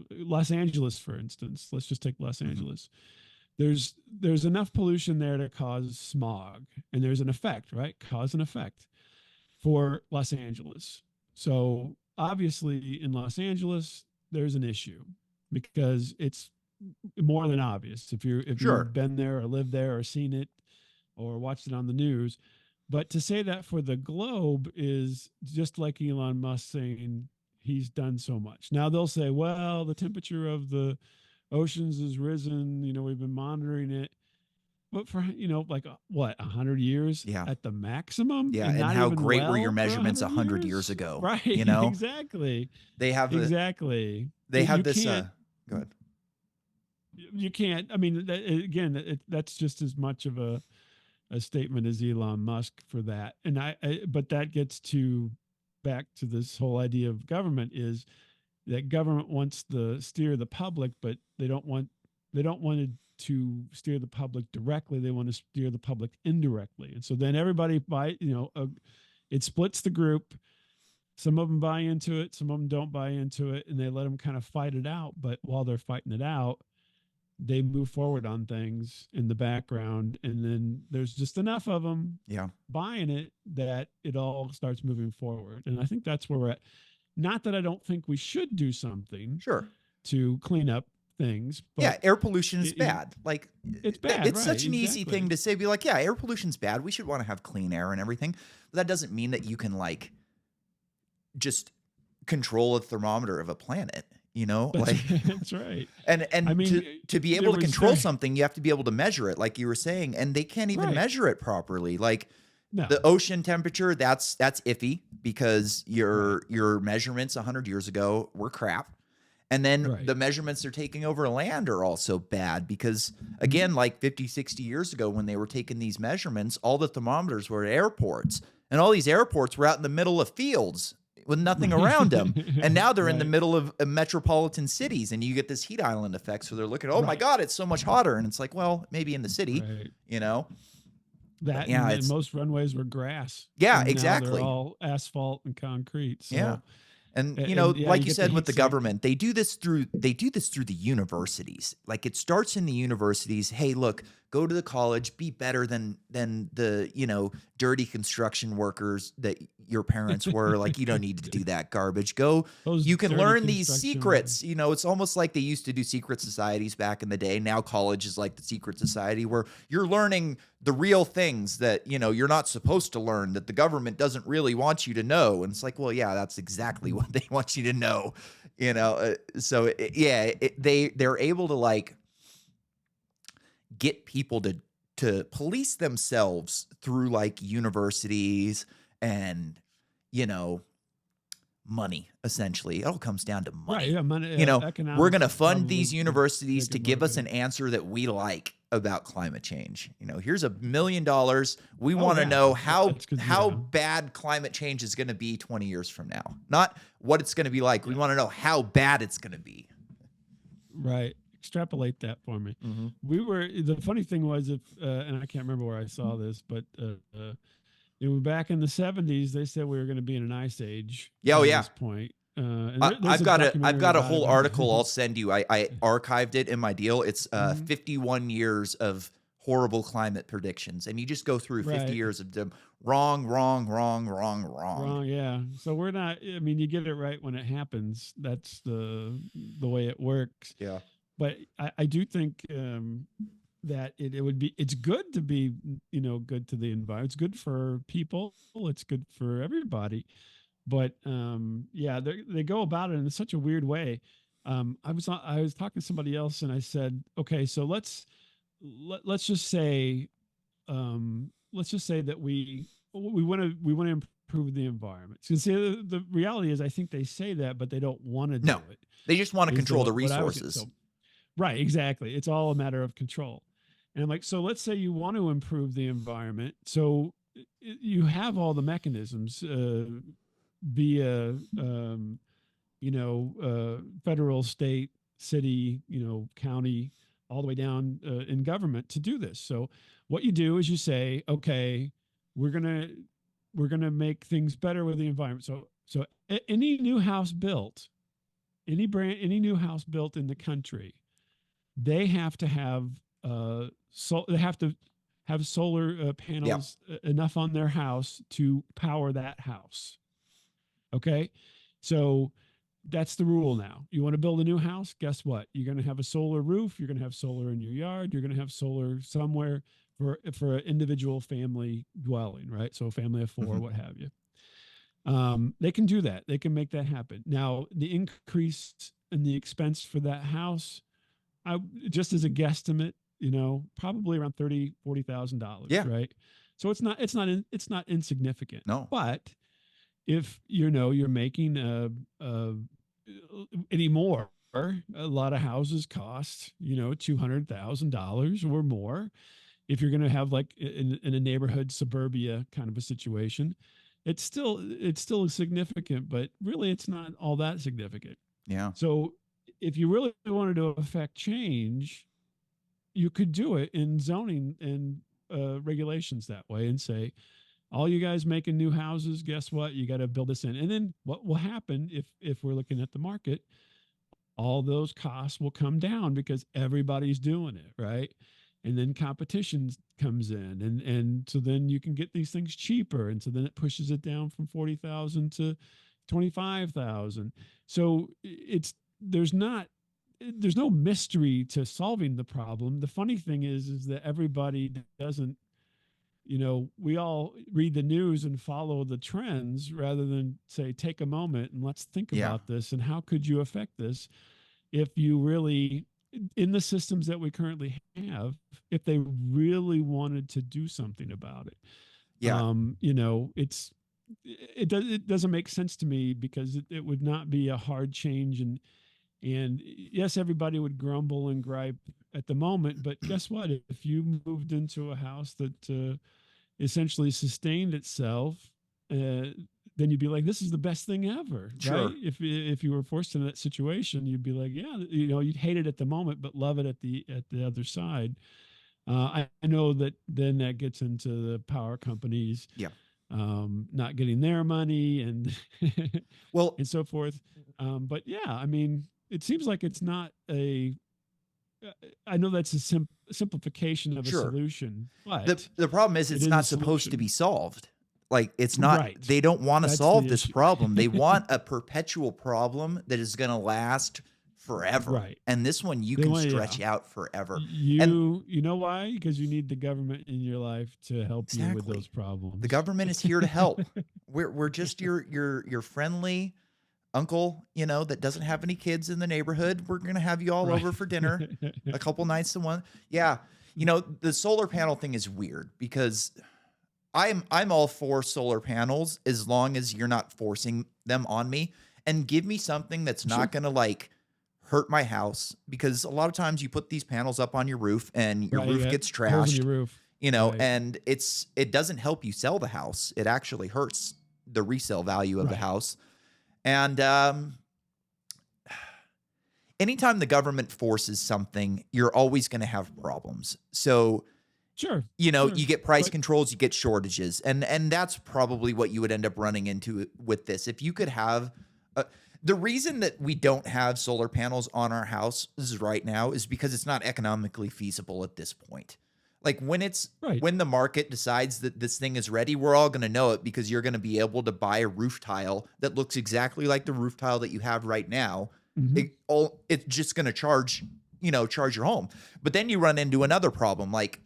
Los Angeles, for instance, let's just take Los Angeles. There's enough pollution there to cause smog, and there's an effect, right? Cause and effect for Los Angeles. So obviously in Los Angeles, there's an issue because it's more than obvious if you've been there or lived there or seen it or watched it on the news. But to say that for the globe is just like Elon Musk saying he's done so much. Now they'll say, well, the temperature of the oceans has risen. We've been monitoring it. But for, like what, 100 years Yeah. at the maximum? Yeah. And And not how even great were your 100 measurements 100 years ago? Right. Exactly. They have exactly. They have you this. Can't, Go ahead. You can't. I mean, that's just as much of a statement as Elon Musk for that. And but that gets back to this whole idea of government is that government wants to steer the public, but they don't want to steer the public directly. They want to steer the public indirectly. And so then everybody it splits the group. Some of them buy into it, some of them don't buy into it, and they let them kind of fight it out. But while they're fighting it out, they move forward on things in the background, and then there's just enough of them buying it that it all starts moving forward. And I think that's where we're at. Not that I don't think we should do something to clean up things. But air pollution is bad. Like it's bad. It's such an easy thing to say. Be like, yeah, air pollution's bad. We should want to have clean air and everything. But that doesn't mean that you can just control a thermometer of a planet. That's right. And I mean, to be able to control something, you have to be able to measure it, like you were saying, and they can't even measure it properly. Like the ocean temperature, that's iffy because your measurements 100 years ago were crap. And then the measurements they're taking over land are also bad because, again, like 50, 60 years ago when they were taking these measurements, all the thermometers were at airports. And all these airports were out in the middle of fields with nothing around them. And now they're in the middle of metropolitan cities, and you get this heat island effect. So they're looking, oh my God, it's so much hotter. And it's like, well, maybe in the city, That and most runways were grass. Yeah, exactly. They're all asphalt and concrete. So. Yeah. And like you said with the government, they do this through the universities. Like it starts in the universities. Hey, look, go to the college, be better than the, dirty construction workers that your parents were. Like, you don't need to do that garbage. You can learn these secrets. It's almost like they used to do secret societies back in the day. Now college is like the secret society where you're learning the real things that, you're not supposed to learn, that the government doesn't really want you to know. And it's like, well, yeah, that's exactly what they want you to know, so they're able to get people to police themselves through universities and, money, essentially. It all comes down to money. Right, yeah, money, we're going to fund these universities to give us an answer that we like about climate change. Here's $1 million. We want to know how bad climate change is going to be 20 years from now. Not what it's going to be like. We want to know how bad it's going to be. Right. Extrapolate that for me. The funny thing was and I can't remember where I saw this, but back in the 70s, they said we were going to be in an ice age. Yeah, at this point. I've got a whole article I'll send you. I archived it in my deal. It's 51 years of horrible climate predictions, and you just go through 50 years of them. Wrong. Yeah. So we're not. I mean, you get it right when it happens. That's the way it works. Yeah. But I do think that it's good to be, good to the environment. It's good for people. It's good for everybody. But they go about it in such a weird way. I was talking to somebody else, and I said, okay, so let's just say, that we want to improve the environment. So see, the reality is, I think they say that, but they don't want to do No, it. they just want to Is control the what I was getting. resources. So right, exactly. It's all a matter of control. And I'm like, so let's say you want to improve the environment. So you have all the mechanisms via, federal, state, city, county, all the way down in government to do this. So what you do is you say, okay, we're gonna make things better with the environment. So any new house built, any new house built in the country, they have to have they have to have solar panels enough on their house to power that house. Okay, so that's the rule now. You want to build a new house? Guess what? You're going to have a solar roof. You're going to have solar in your yard. You're going to have solar somewhere for an individual family dwelling, right? So a family of 4, what have you. They can do that. They can make that happen. Now, the increase in the expense for that house, just as a guesstimate, probably around $40,000, right? So it's not insignificant. No. But if you're making anymore, a lot of houses cost $200,000 or more. If you're going to have like in a neighborhood suburbia kind of a situation, it's still significant, but really it's not all that significant. Yeah. So if you really wanted to affect change, you could do it in zoning and regulations that way, and say, all you guys making new houses, guess what? You got to build this in. And then what will happen if we're looking at the market, all those costs will come down because everybody's doing it, right? And then competition comes in, and so then you can get these things cheaper, and so then it pushes it down from 40,000 to 25,000. So there's no mystery to solving the problem. The funny thing is that everybody doesn't. We all read the news and follow the trends rather than say, take a moment and let's think about this, and how could you affect this if you really, in the systems that we currently have, if they really wanted to do something about it. It doesn't make sense to me, because it would not be a hard change, and yes, everybody would grumble and gripe at the moment, but guess what? If you moved into a house that essentially sustained itself, then you'd be like, this is the best thing ever, Sure. right? If you were forced into that situation, you'd be like, yeah, you'd hate it at the moment, but love it at the other side. I know that then that gets into the power companies, not getting their money and and so forth. But yeah, I mean, it seems like it's not I know that's a simplification of a solution, but the problem is it's not supposed to be solved. Like, it's not, they don't want to solve this problem. They want a perpetual problem that is going to last forever. Right. And this one you can stretch out forever. You know why? Because you need the government in your life to help you with those problems. The government is here to help. We're just your friendly uncle, that doesn't have any kids in the neighborhood. We're going to have you all over for dinner a couple nights a month. Yeah. The solar panel thing is weird, because I'm all for solar panels as long as you're not forcing them on me, and give me something that's not going to like hurt my house, because a lot of times you put these panels up on your roof and your roof gets trashed, your roof. And it doesn't help you sell the house. It actually hurts the resale value of the house. And anytime the government forces something, you're always going to have problems. So you get price controls, you get shortages, and that's probably what you would end up running into with this. If you could have the reason that we don't have solar panels on our houses right now is because it's not economically feasible at this point. Like, when when the market decides that this thing is ready, we're all going to know it, because you're going to be able to buy a roof tile that looks exactly like the roof tile that you have right now. It's just going to charge your home. But then you run into another problem. Like,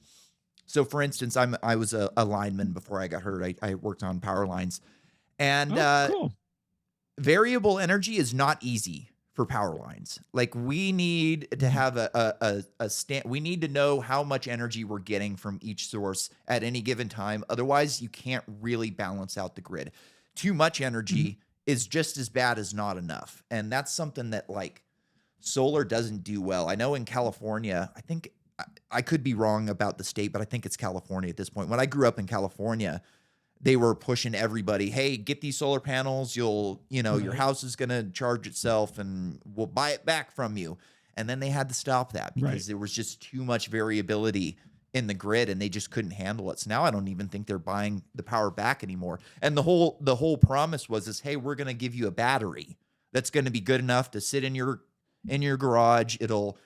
so for instance, I was a lineman before I got hurt. I worked on power lines, and Cool. Variable energy is not easy. for power lines. Like we need to have a stand. We need to know how much energy we're getting from each source at any given time. Otherwise, you can't really balance out the grid. Too much energy is just as bad as not enough. And that's something that like solar doesn't do well. I know in California, I think I could be wrong about the state, but I think it's California at this point. When I grew up in California, they were pushing everybody, hey, get these solar panels. Your house is going to charge itself and we'll buy it back from you. And then they had to stop that because there was just too much variability in the grid and they just couldn't handle it. So now I don't even think they're buying the power back anymore. And the whole promise was hey, we're going to give you a battery that's going to be good enough to sit in your garage. It'll,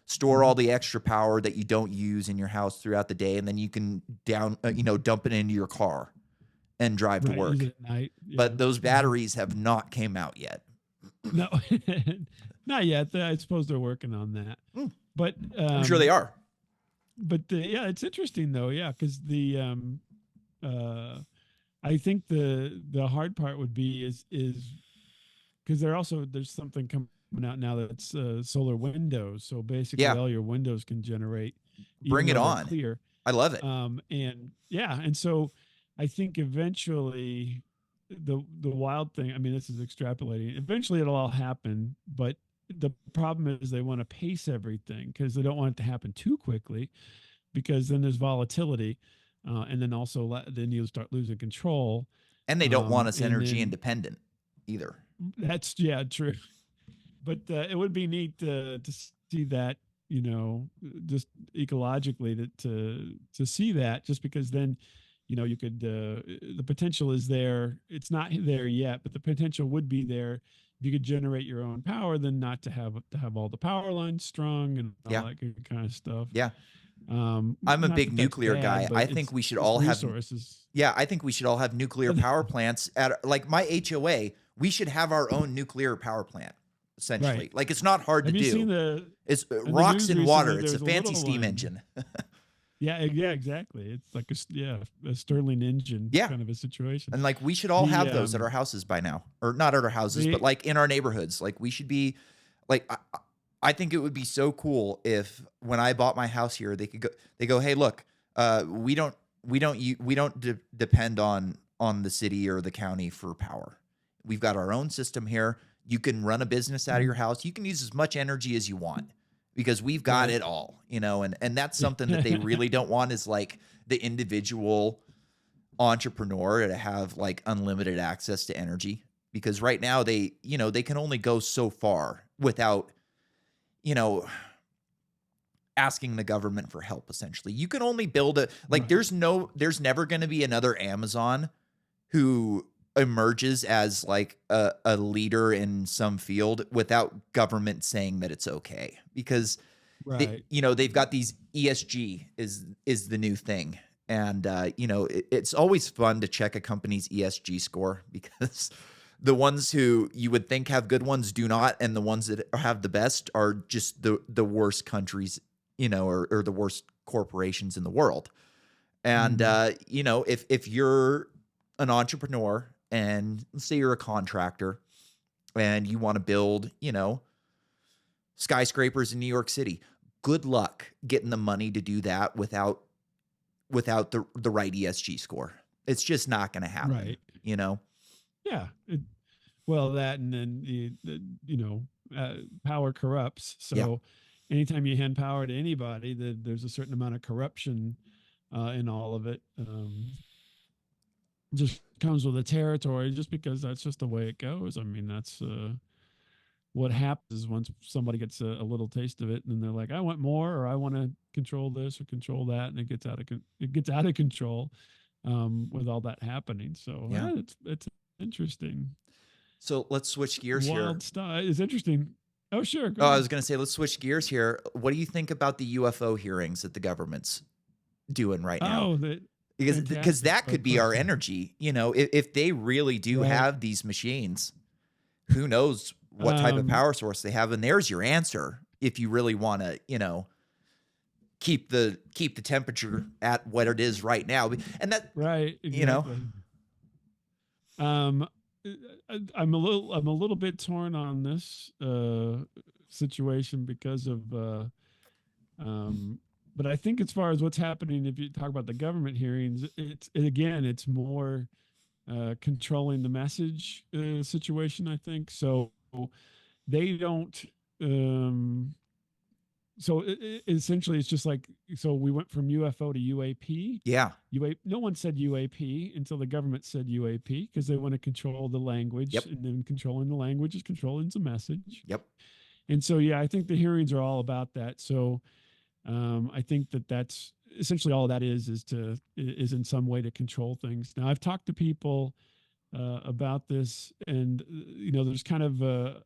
store all the extra power that you don't use in your house throughout the day. And then you can dump it into your car and drive to work. At night. Yeah. But those batteries have not came out yet. No, not yet. I suppose they're working on that. But I'm sure they are. But it's interesting though. Yeah. Cause I think the hard part would be is because there's something coming out now that's solar windows. So basically all your windows can generate. Bring it on. Clear. I love it. And so I think eventually the wild thing, I mean, this is extrapolating. Eventually it'll all happen, but the problem is they want to pace everything because they don't want it to happen too quickly because then there's volatility. And then also then you start losing control. And they don't want us energy independent either. That's true. But it would be neat to see that, just ecologically to see that, just because then, you could the potential is there. It's not there yet, but the potential would be there if you could generate your own power, then not to have all the power lines strung and all that good kind of stuff. Yeah. I'm a big nuclear guy. I think we should all have resources. Yeah, I think we should all have nuclear power plants at like my HOA. We should have our own nuclear power plant. Essentially, right. Like it's not hard to do. It's rocks and water. It's a fancy steam engine. Yeah, exactly. It's like a Stirling engine kind of a situation. And like we should all have those at our houses by now, or not at our houses, but like in our neighborhoods. Like we should be, like I think it would be so cool if when I bought my house here, they go, hey, look, we don't depend on the city or the county for power. We've got our own system here. You can run a business out of your house. You can use as much energy as you want because we've got it all, and that's something that they really don't want is like the individual entrepreneur to have like unlimited access to energy, because right now they can only go so far without, asking the government for help. Essentially, you can only build there's never going to be another Amazon who emerges as like a leader in some field without government saying that it's okay, because they've got these ESG is the new thing. And it's always fun to check a company's ESG score, because the ones who you would think have good ones do not, and the ones that have the best are just the worst countries, or the worst corporations in the world. And if you're an entrepreneur, and let's say you're a contractor and you want to build, skyscrapers in New York City, good luck getting the money to do that without the right ESG score. It's just not going to happen, right? Yeah. Well, that, and then power corrupts. So anytime you hand power to anybody, there's a certain amount of corruption in all of it. Just comes with the territory, just because that's just the way it goes. I mean, that's what happens once somebody gets a little taste of it, and then they're like, I want more, or I want to control this or control that, and it gets out of control with all that happening. So it's interesting. So let's switch gears here. Wild stuff. It's interesting. Oh, sure. I was going to say, let's switch gears here. What do you think about the UFO hearings that the government's doing right now? Because that could be our energy, if they really do have these machines, who knows what type of power source they have. And there's your answer. If you really want to, keep the temperature at what it is right now. And that, right. Exactly. I'm a little bit torn on this situation because of um, but I think as far as what's happening, if you talk about the government hearings, it's more controlling the message situation. I think so. They don't. Um, so essentially, it's just like, so we went from UFO to UAP. Yeah. No one said UAP until the government said UAP because they want to control the language, Yep. and then controlling the language is controlling the message. Yep. And so, yeah, I think the hearings are all about that. So I think that's essentially all that is in some way to control things. Now, I've talked to people about this, and there's kind of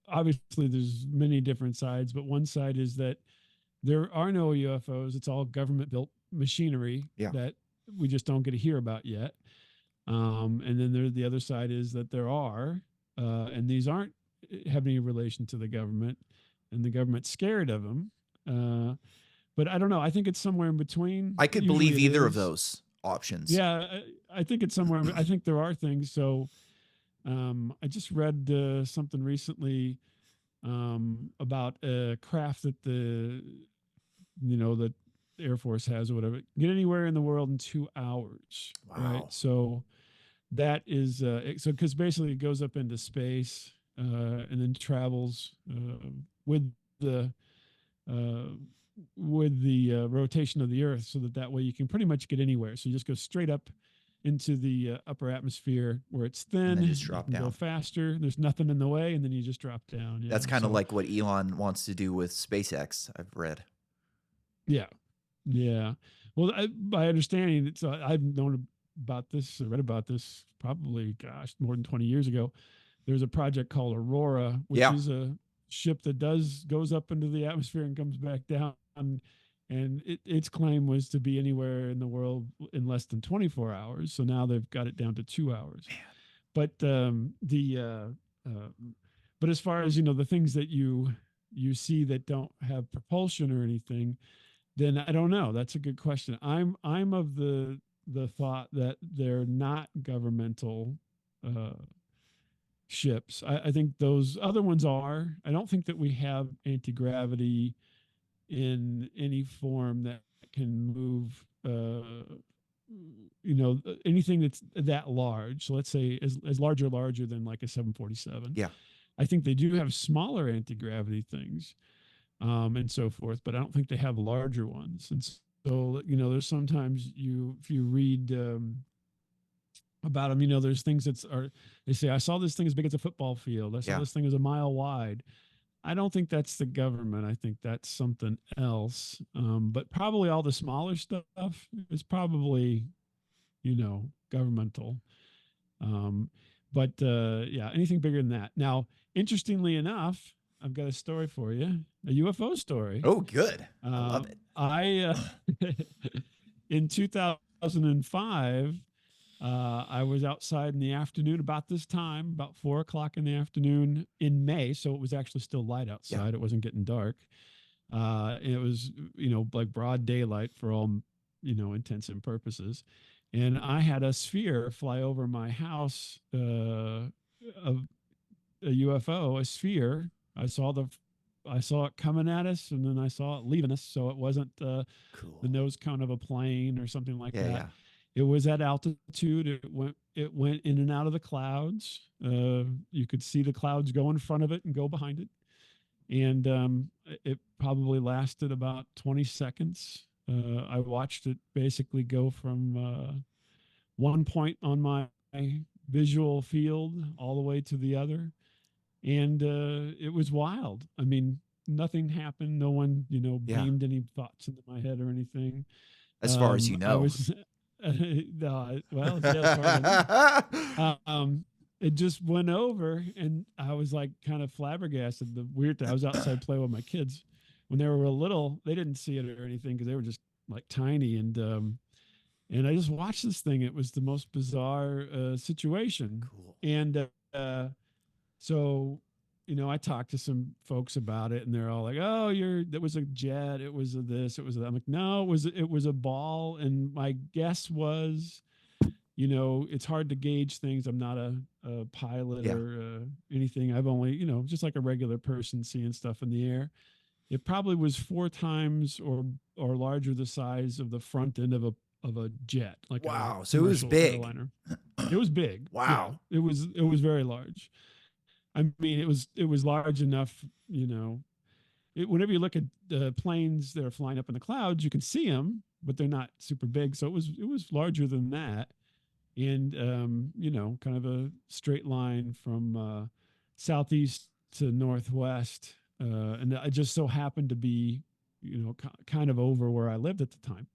obviously there's many different sides, but one side is that there are no UFOs. It's all government built machinery that we just don't get to hear about yet. And then the other side is that there are, and these aren't have any relation to the government, and the government's scared of them. But I don't know. I think it's somewhere in between. I could believe either of those options. Yeah, I think it's somewhere. I think there are things. So I just read something recently about a craft that the Air Force has or whatever. Get anywhere in the world in 2 hours. Wow. Right. So that is so because basically it goes up into space and then travels with the rotation of the Earth, so that way you can pretty much get anywhere. So you just go straight up into the upper atmosphere where it's thin, and then just drop down. Go faster. There's nothing in the way, and then you just drop down. Yeah. That's kind of like what Elon wants to do with SpaceX, I've read. Yeah, yeah. Well, my understanding, it's I've known about this, read about this probably, more than 20 years ago. There's a project called Aurora, which is a ship that goes up into the atmosphere and comes back down. And its claim was to be anywhere in the world in less than 24 hours. So now they've got it down to 2 hours. Man. But but as far as the things that you see that don't have propulsion or anything, then I don't know. That's a good question. I'm of the thought that they're not governmental ships. I think those other ones are. I don't think that we have anti-gravity in any form that can move anything that's that large. So let's say as large or larger than like a 747. Yeah. I think they do have smaller anti-gravity things and so forth, but I don't think they have larger ones. And so there's sometimes if you read about them, there's things they say, I saw this thing as big as a football field. I saw this thing as a mile wide. I don't think that's the government. I think that's something else. But probably all the smaller stuff is probably, governmental. But anything bigger than that. Now, interestingly enough, I've got a story for you, a UFO story. Oh, good. I love it. In 2005, I was outside in the afternoon about this time, about 4:00 in the afternoon in May. So it was actually still light outside. Yeah. It wasn't getting dark. It was, like broad daylight for all, intents and purposes. And I had a sphere fly over my house, a UFO, a sphere. I saw it coming at us, and then I saw it leaving us. So it wasn't cool. The nose cone of a plane or something like that. Yeah. It was at altitude. It went in and out of the clouds. You could see the clouds go in front of it and go behind it. And it probably lasted about 20 seconds. I watched it basically go from one point on my visual field all the way to the other. And it was wild. I mean, nothing happened. No one, beamed any thoughts into my head or anything. As far as you know. It just went over, and I was like kind of flabbergasted. The weird thing, I was outside playing with my kids when they were little. They didn't see it or anything because they were just like tiny, and I just watched this thing. It was the most bizarre situation. Cool. And so I talked to some folks about it, and they're all like, "Oh, that was a jet. It was a this. It was a that." I'm like, "No, it was a ball." And my guess was it's hard to gauge things. I'm not a pilot Yeah. or anything. I've only, just like a regular person seeing stuff in the air. It probably was 4 times or larger the size of the front end of a jet, like a Wow. So it was commercial big. airliner. It was big. Yeah, Wow. it was very large. I mean, it was large enough. Whenever you look at the planes that are flying up in the clouds, you can see them, but they're not super big. So it was larger than that, and kind of a straight line from southeast to northwest, and I just so happened to be, kind of over where I lived at the time,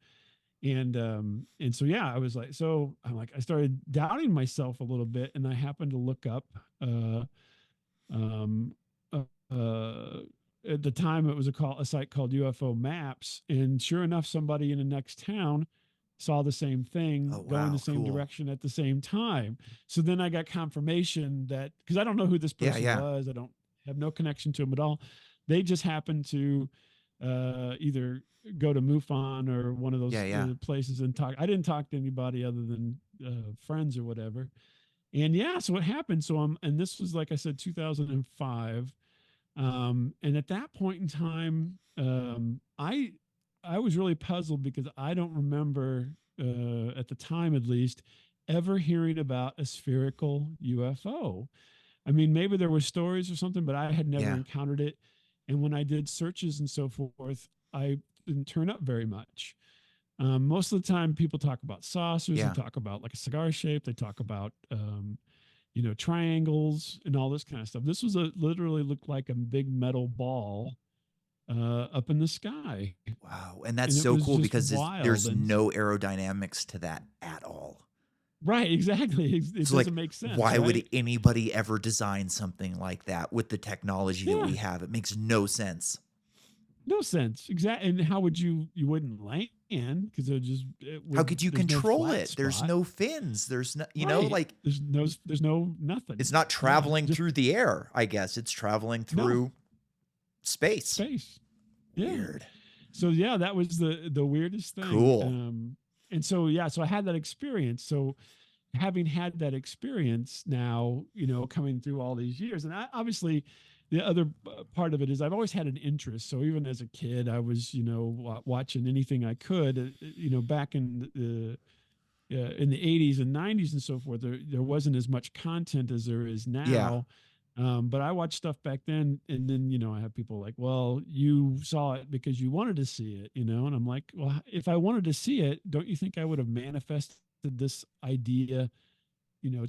and so yeah, I was like, so I'm like, I started doubting myself a little bit, and I happened to look up. Um, uh, uh, at the time, it was a site called UFO Maps, and sure enough, somebody in the next town saw the same thing, Oh, going the wow. same Cool. direction at the same time. So then I got confirmation that, because I don't know who this Yeah. person Yeah. was, I don't have no connection to him at all. They just happened to either go to MUFON or one of Yeah. those Yeah. places and talk. I didn't talk to anybody other than friends or whatever. And yeah, so what happened? And this was, like I said, 2005. And at that point in time, I was really puzzled because I don't remember, at the time at least, ever hearing about a spherical UFO. I mean, maybe there were stories or something, but I had never Yeah. encountered it. And when I did searches and so forth, I didn't turn up very much. Most of the time, people talk about saucers. They Yeah. talk about like a cigar shape. They talk about triangles and all this kind of stuff. This was literally looked like a big metal ball up in the sky, Wow. And that's and it so was cool just because wild. there's And no aerodynamics to that at all. right, exactly, it So, like, doesn't make sense, why would right? anybody ever design something like that with the technology that Yeah, we have? It makes no sense. no sense. Exactly. And how would you wouldn't land, because How could you there's no control flat it? There's spot, no fins. There's no, right? like, There's no nothing. it's not Yeah, traveling just through the air, I guess. It's traveling no through space. space. Yeah. Weird. So yeah, that was the weirdest thing. Cool. And so yeah, so I had that experience. So having had that experience now, coming through all these years, and obviously the other part of it is I've always had an interest. So even as a kid, I was, watching anything I could, back in the 80s and 90s and so forth. There wasn't as much content as there is Yeah. now. But I watched stuff back then, and then I have people like, well, you saw it because you wanted to see it, and I'm like, well, if I wanted to see it, don't you think I would have manifested this idea,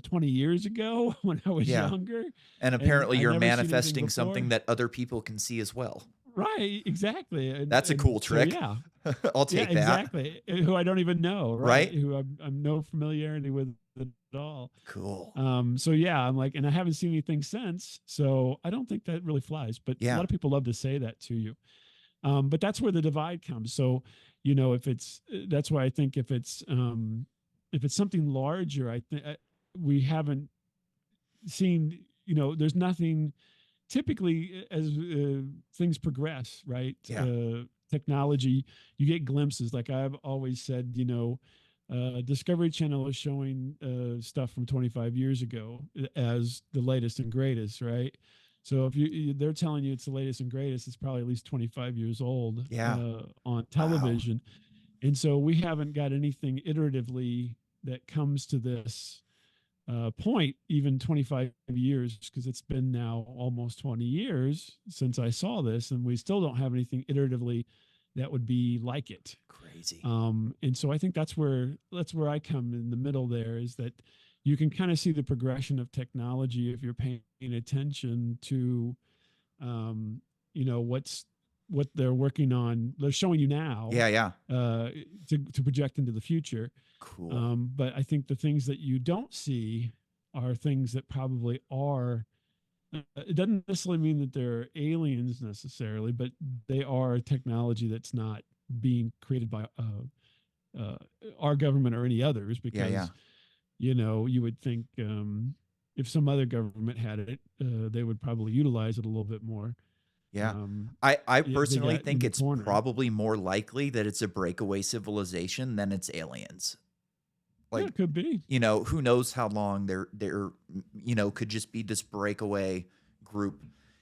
20 years ago when I was Yeah. younger, And and apparently I you're never seen anything manifesting something before? that other people can see as well. Right, exactly. and That's a and cool so trick. yeah, I'll yeah, take that. exactly. Who I don't even know, right? Right? Who I'm no familiarity with at all. Cool. So yeah, I'm like, and I haven't seen anything since, so I don't think that really flies. But a Yeah. lot of people love to say that to you. But that's where the divide comes. So, if it's that's why I think if it's something larger, I think we haven't seen. There's nothing. Typically, as things progress, right? Yeah. Technology, you get glimpses. Like I've always said, Discovery Channel is showing stuff from 25 years ago as the latest and greatest, right? So if they're telling you it's the latest and greatest, it's probably at least 25 years old Yeah. on Wow. television. And so we haven't got anything iteratively that comes to this point, even 25 years, because it's been now almost 20 years since I saw this, and we still don't have anything iteratively that would be like it. Crazy. And so I think that's where I come in the middle. There is that you can kind of see the progression of technology if you're paying attention to, what they're working on. They're showing you now, Yeah. Yeah. to project into the future. Cool. But I think the things that you don't see are things that probably are. It doesn't necessarily mean that they're aliens necessarily, but they are technology that's not being created by our government or any others, Yeah. Yeah. because you would think, if some other government had it, they would probably utilize it a little bit more. Yeah. I They personally got in think the it's corner. probably more likely that it's a breakaway civilization than it's aliens. Yeah, Like, it could be. who knows how long they're could just be this breakaway group.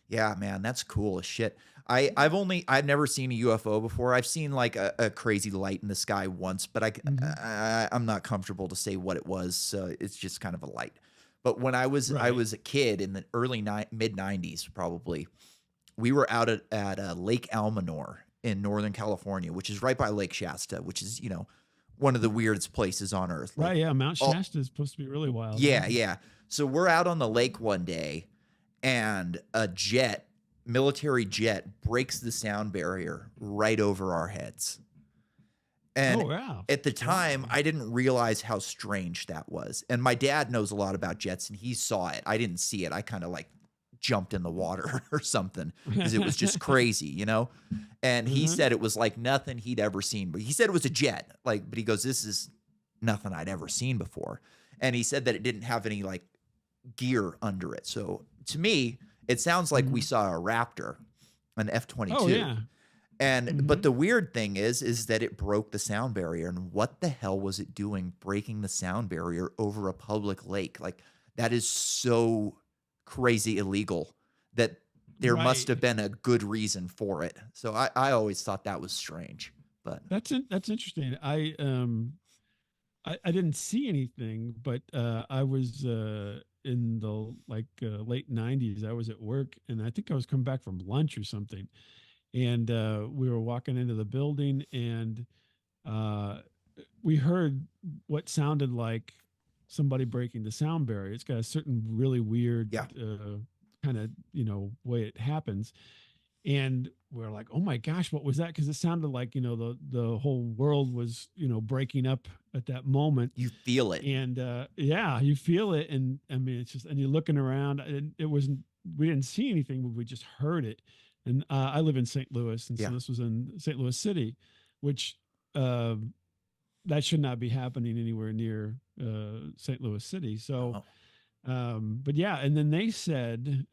Yeah, man, that's cool as shit. I've never seen a UFO before. I've seen like a crazy light in the sky once, but I'm not comfortable to say what it was. So it's just kind of a light. But when I was a kid in the mid 90s, probably, we were out at Lake Almanor in Northern California, which is right by Lake Shasta, which is, one of the weirdest places on earth. Like, Right. Yeah. Mount Shasta is supposed to be really wild. yeah, yeah. So we're out on the lake one day, and a military jet, breaks the sound barrier right over our heads. And at the time, I didn't realize how strange that was. And my dad knows a lot about jets, and he saw it. I didn't see it. I kind of like jumped in the water or something because it was just crazy, And he said it was like nothing he'd ever seen. But he said it was a jet. But he goes, this is nothing I'd ever seen before. And he said that it didn't have any like gear under it. So to me, it sounds like we saw a Raptor, an F-22. Oh, yeah. And but the weird thing is that it broke the sound barrier. And what the hell was it doing breaking the sound barrier over a public lake? Like, that is so crazy illegal that there must have been a good reason for it. So I always thought that was strange. But that's interesting. I didn't see anything, but I was in the late 90s. I was at work, and I think I was coming back from lunch or something. And we were walking into the building, and we heard what sounded like somebody breaking the sound barrier. It's got a certain really weird kind of, way it happens. And we're like, oh my gosh, what was that? Because it sounded like, the whole world was, breaking up at that moment. You feel it. And you feel it. And I mean, it's just, and you're looking around, and we didn't see anything, but we just heard it. And I live in St. Louis. And so this was in St. Louis City, which that should not be happening anywhere near St. Louis City. So, but yeah. And then they said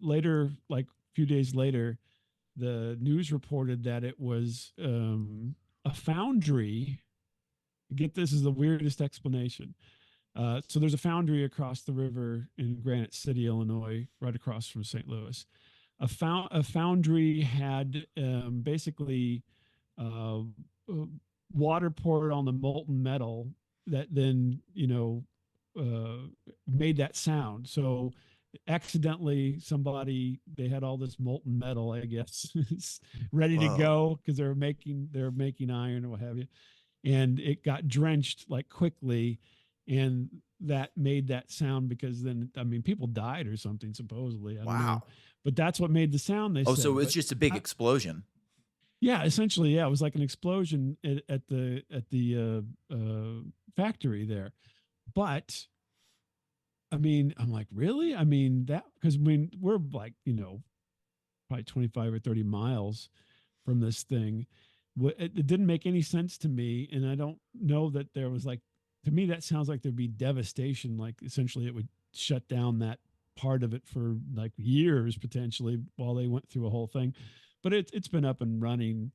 later, like a few days later, the news reported that it was a foundry. Get this, is the weirdest explanation. So there's a foundry across the river in Granite City, Illinois, right across from St. Louis. A foundry had basically water poured on the molten metal that then, made that sound. So accidentally they had all this molten metal, I guess, ready to go because they're making iron or what have you. And it got drenched like quickly. And that made that sound because then, I mean, people died or something, supposedly. I don't know. But that's what made the sound. They said. So it's just a big explosion. Yeah, essentially, yeah, it was like an explosion at the factory there. But I mean, I'm like, really? I mean, that, because we're like, probably 25 or 30 miles from this thing. It didn't make any sense to me, and I don't know that there was like, to me, that sounds like there'd be devastation. Like, essentially, it would shut down that part of it for like years potentially while they went through a whole thing. But it's been up and running.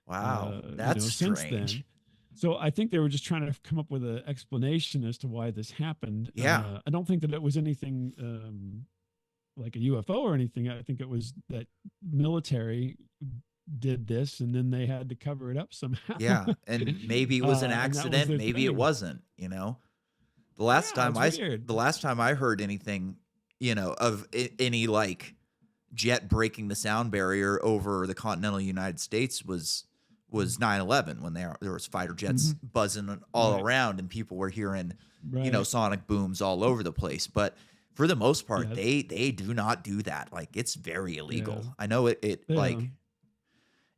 Wow, that's strange. Since then. So I think they were just trying to come up with an explanation as to why this happened. Yeah, I don't think that it was anything like a UFO or anything. I think it was that military did this, and then they had to cover it up somehow. Yeah, and maybe it was an accident, maybe it wasn't. The last time I heard anything, of any like jet breaking the sound barrier over the continental United States was 9/11, when there was fighter jets buzzing all around, and people were hearing sonic booms all over the place. But for the most part, they do not do that. Like, it's very illegal. I know it like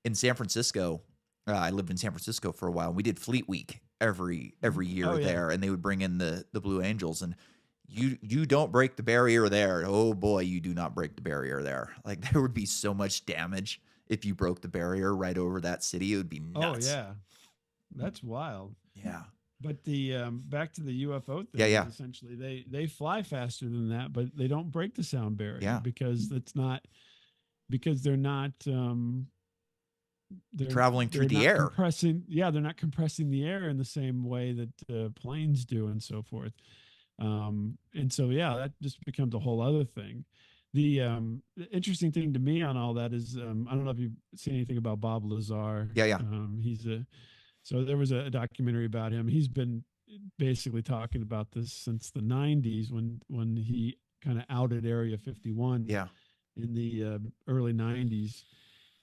in San Francisco. I lived in San Francisco for a while. We did Fleet Week every year there, and they would bring in the Blue Angels, and you don't break the barrier there. Oh boy, you do not break the barrier there. Like, there would be so much damage if you broke the barrier right over that city. It would be nuts. Oh yeah, that's wild. Yeah. But the back to the UFO thing. Yeah. Essentially, they fly faster than that, but they don't break the sound barrier. Yeah. Because they're not traveling through the not air. compressing. Yeah, they're not compressing the air in the same way that planes do, and so forth. And so yeah, that just becomes a whole other thing. The interesting thing to me on all that is I don't know if you've seen anything about Bob Lazar. Yeah, yeah, He's a so there was a documentary about him. He's been basically talking about this since the 90s when he kind of outed Area 51 yeah, in the early 90s.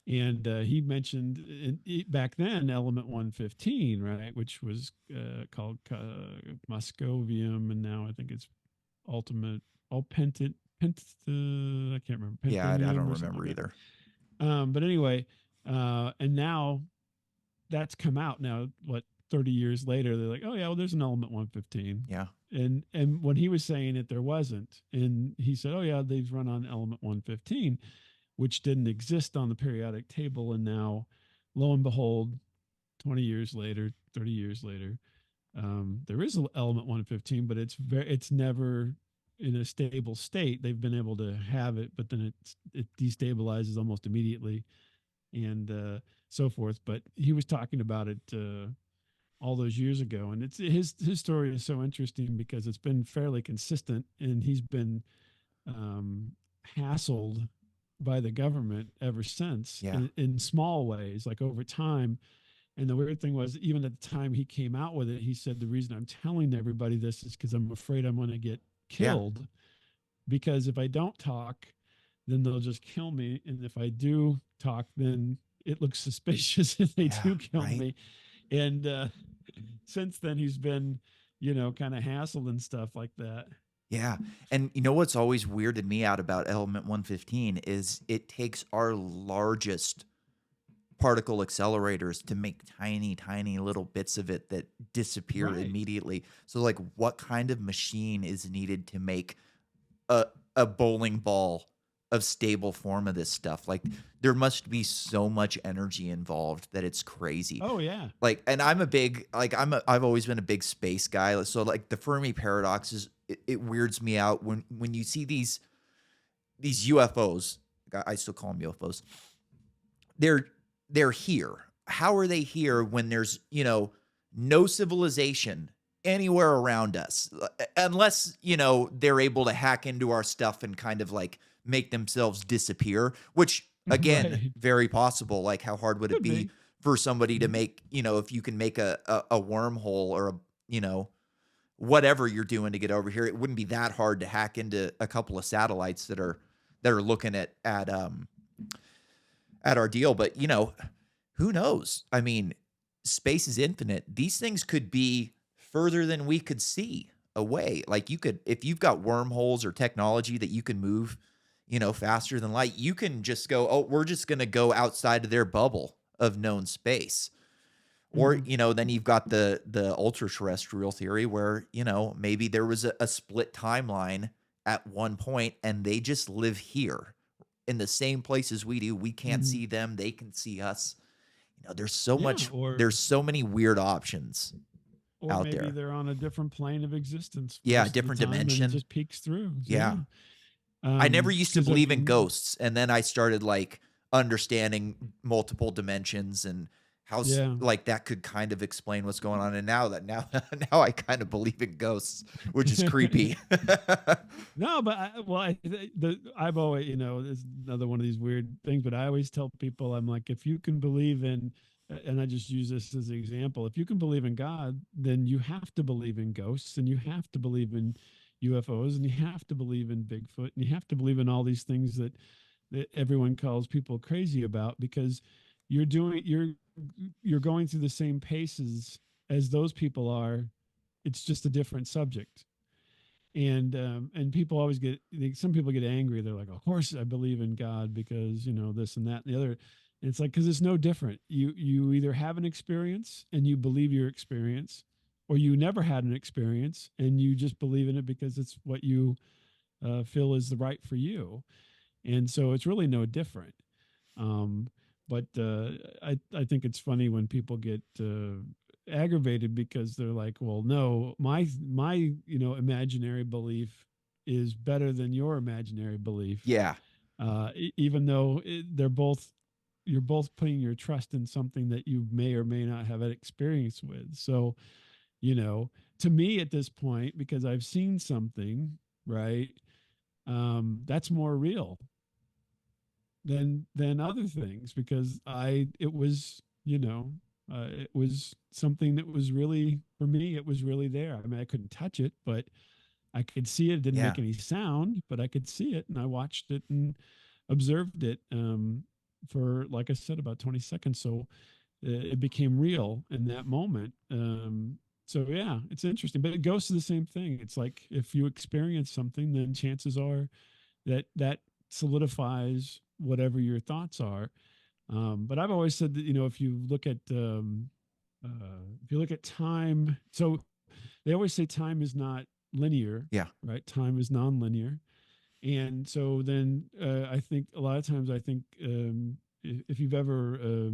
And he mentioned back then Element 115, right, which was called Moscovium, and now I think it's ultimate I can't remember, yeah. I pentanium don't or something remember like either. that. But anyway, and now that's come out now. What 30 years later, they're like, oh yeah, well there's an Element 115. Yeah, And when he was saying it, there wasn't, and he said, oh yeah, they've run on Element 115, which didn't exist on the periodic table. And now, lo and behold, 20 years later, 30 years later, there is an Element 115, but it's never in a stable state. They've been able to have it, but then it destabilizes almost immediately, and so forth. But he was talking about it all those years ago, and it's his story is so interesting because it's been fairly consistent, and he's been hassled by the government ever since yeah, in small ways, like over time. And the weird thing was, even at the time he came out with it, he said, the reason I'm telling everybody this is because I'm afraid I'm going to get yeah, killed. Because if I don't talk, then they'll just kill me. And if I do talk, then it looks suspicious if they yeah. do kill Right. me. And since then, he's been, kind of hassled and stuff like that. Yeah. And you know what's always weirded me out about Element 115 is it takes our largest particle accelerators to make tiny, tiny little bits of it that disappear Right. immediately. So, like, what kind of machine is needed to make a bowling ball of stable form of this stuff? Like, there must be so much energy involved that it's crazy. Oh, yeah. Like, and I've always been a big space guy. So, like, the Fermi paradox it weirds me out when you see these UFOs. I still call them UFOs. They're here. How are they here when there's, no civilization anywhere around us? Unless, they're able to hack into our stuff and kind of like make themselves disappear, which again, Right. very possible. Like, how hard would it Could be be. for somebody to make, if you can make a wormhole or whatever you're doing to get over here, it wouldn't be that hard to hack into a couple of satellites that are looking at our deal. But who knows? I mean, space is infinite. These things could be further than we could see away. Like, you could, if you've got wormholes or technology that you can move, faster than light, you can just go, oh, we're just going to go outside of their bubble of known space. Or, then you've got the ultra terrestrial theory where, maybe there was a split timeline at one point and they just live here in the same place as we do. We can't see them. They can see us. There's so much, there's so many weird options out maybe there. they're on a different plane of existence. Yeah, different dimension. And it just peeks through. Yeah. I never used to believe in ghosts. And then I started like understanding multiple dimensions and how like that could kind of explain what's going on. And now I kind of believe in ghosts, which is creepy. No, but I've always, it's another one of these weird things, but I always tell people, I'm like, if you can believe in, and I just use this as an example, if you can believe in God, then you have to believe in ghosts, and you have to believe in UFOs, and you have to believe in Bigfoot, and you have to believe in all these things that everyone calls people crazy about, because you're going through the same paces as those people are. It's just a different subject. And people always some people get angry. They're like, of course I believe in God because, this and that and the other. And it's like, because it's no different. You either have an experience and you believe your experience, or you never had an experience and you just believe in it because it's what you feel is the right for you. And so it's really no different. But I think it's funny when people get aggravated because they're like, well, no, my imaginary belief is better than your imaginary belief. Yeah. Even though they're both you're both putting your trust in something that you may or may not have an experience with. So, you know, to me at this point, because I've seen something, right, that's more real than other things, because it was, you know, it was something that was really, for me, it was really there. I mean, I couldn't touch it, but I could see it. It didn't make any sound, but I could see it, and I watched it and observed it for, like I said, about 20 seconds. So it became real in that moment. So yeah, it's interesting, but it goes to the same thing. It's like, if you experience something, then chances are that solidifies whatever your thoughts are. But I've always said that, you know, if you look at time, so they always say time is not linear. Yeah. Right. Time is non-linear. And so then I think a lot of times, I think if you've ever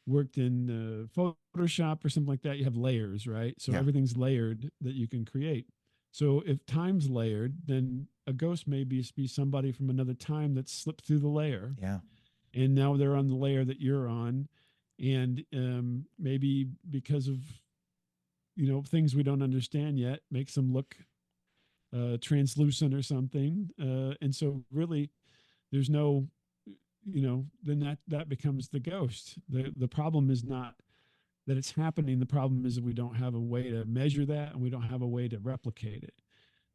worked in Photoshop or something like that, you have layers, right? So everything's layered that you can create. So if time's layered, then a ghost may be somebody from another time that slipped through the layer. Yeah. And now they're on the layer that you're on. And maybe because of, you know, things we don't understand yet, makes them look translucent or something. And so really there's no, you know, then that becomes the ghost. The problem is not that it's happening. The problem is that we don't have a way to measure that, and we don't have a way to replicate it.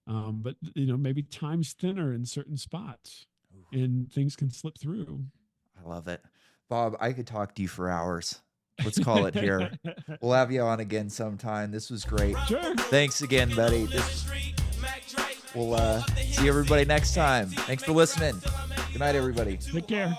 But, you know, maybe time's thinner in certain spots. Ooh. And things can slip through. I love it. Bob, I could talk to you for hours. Let's call it here. We'll have you on again sometime. This was great. Sure. Thanks again, buddy. We'll see everybody next time. Thanks for listening. Good night, everybody. Take care.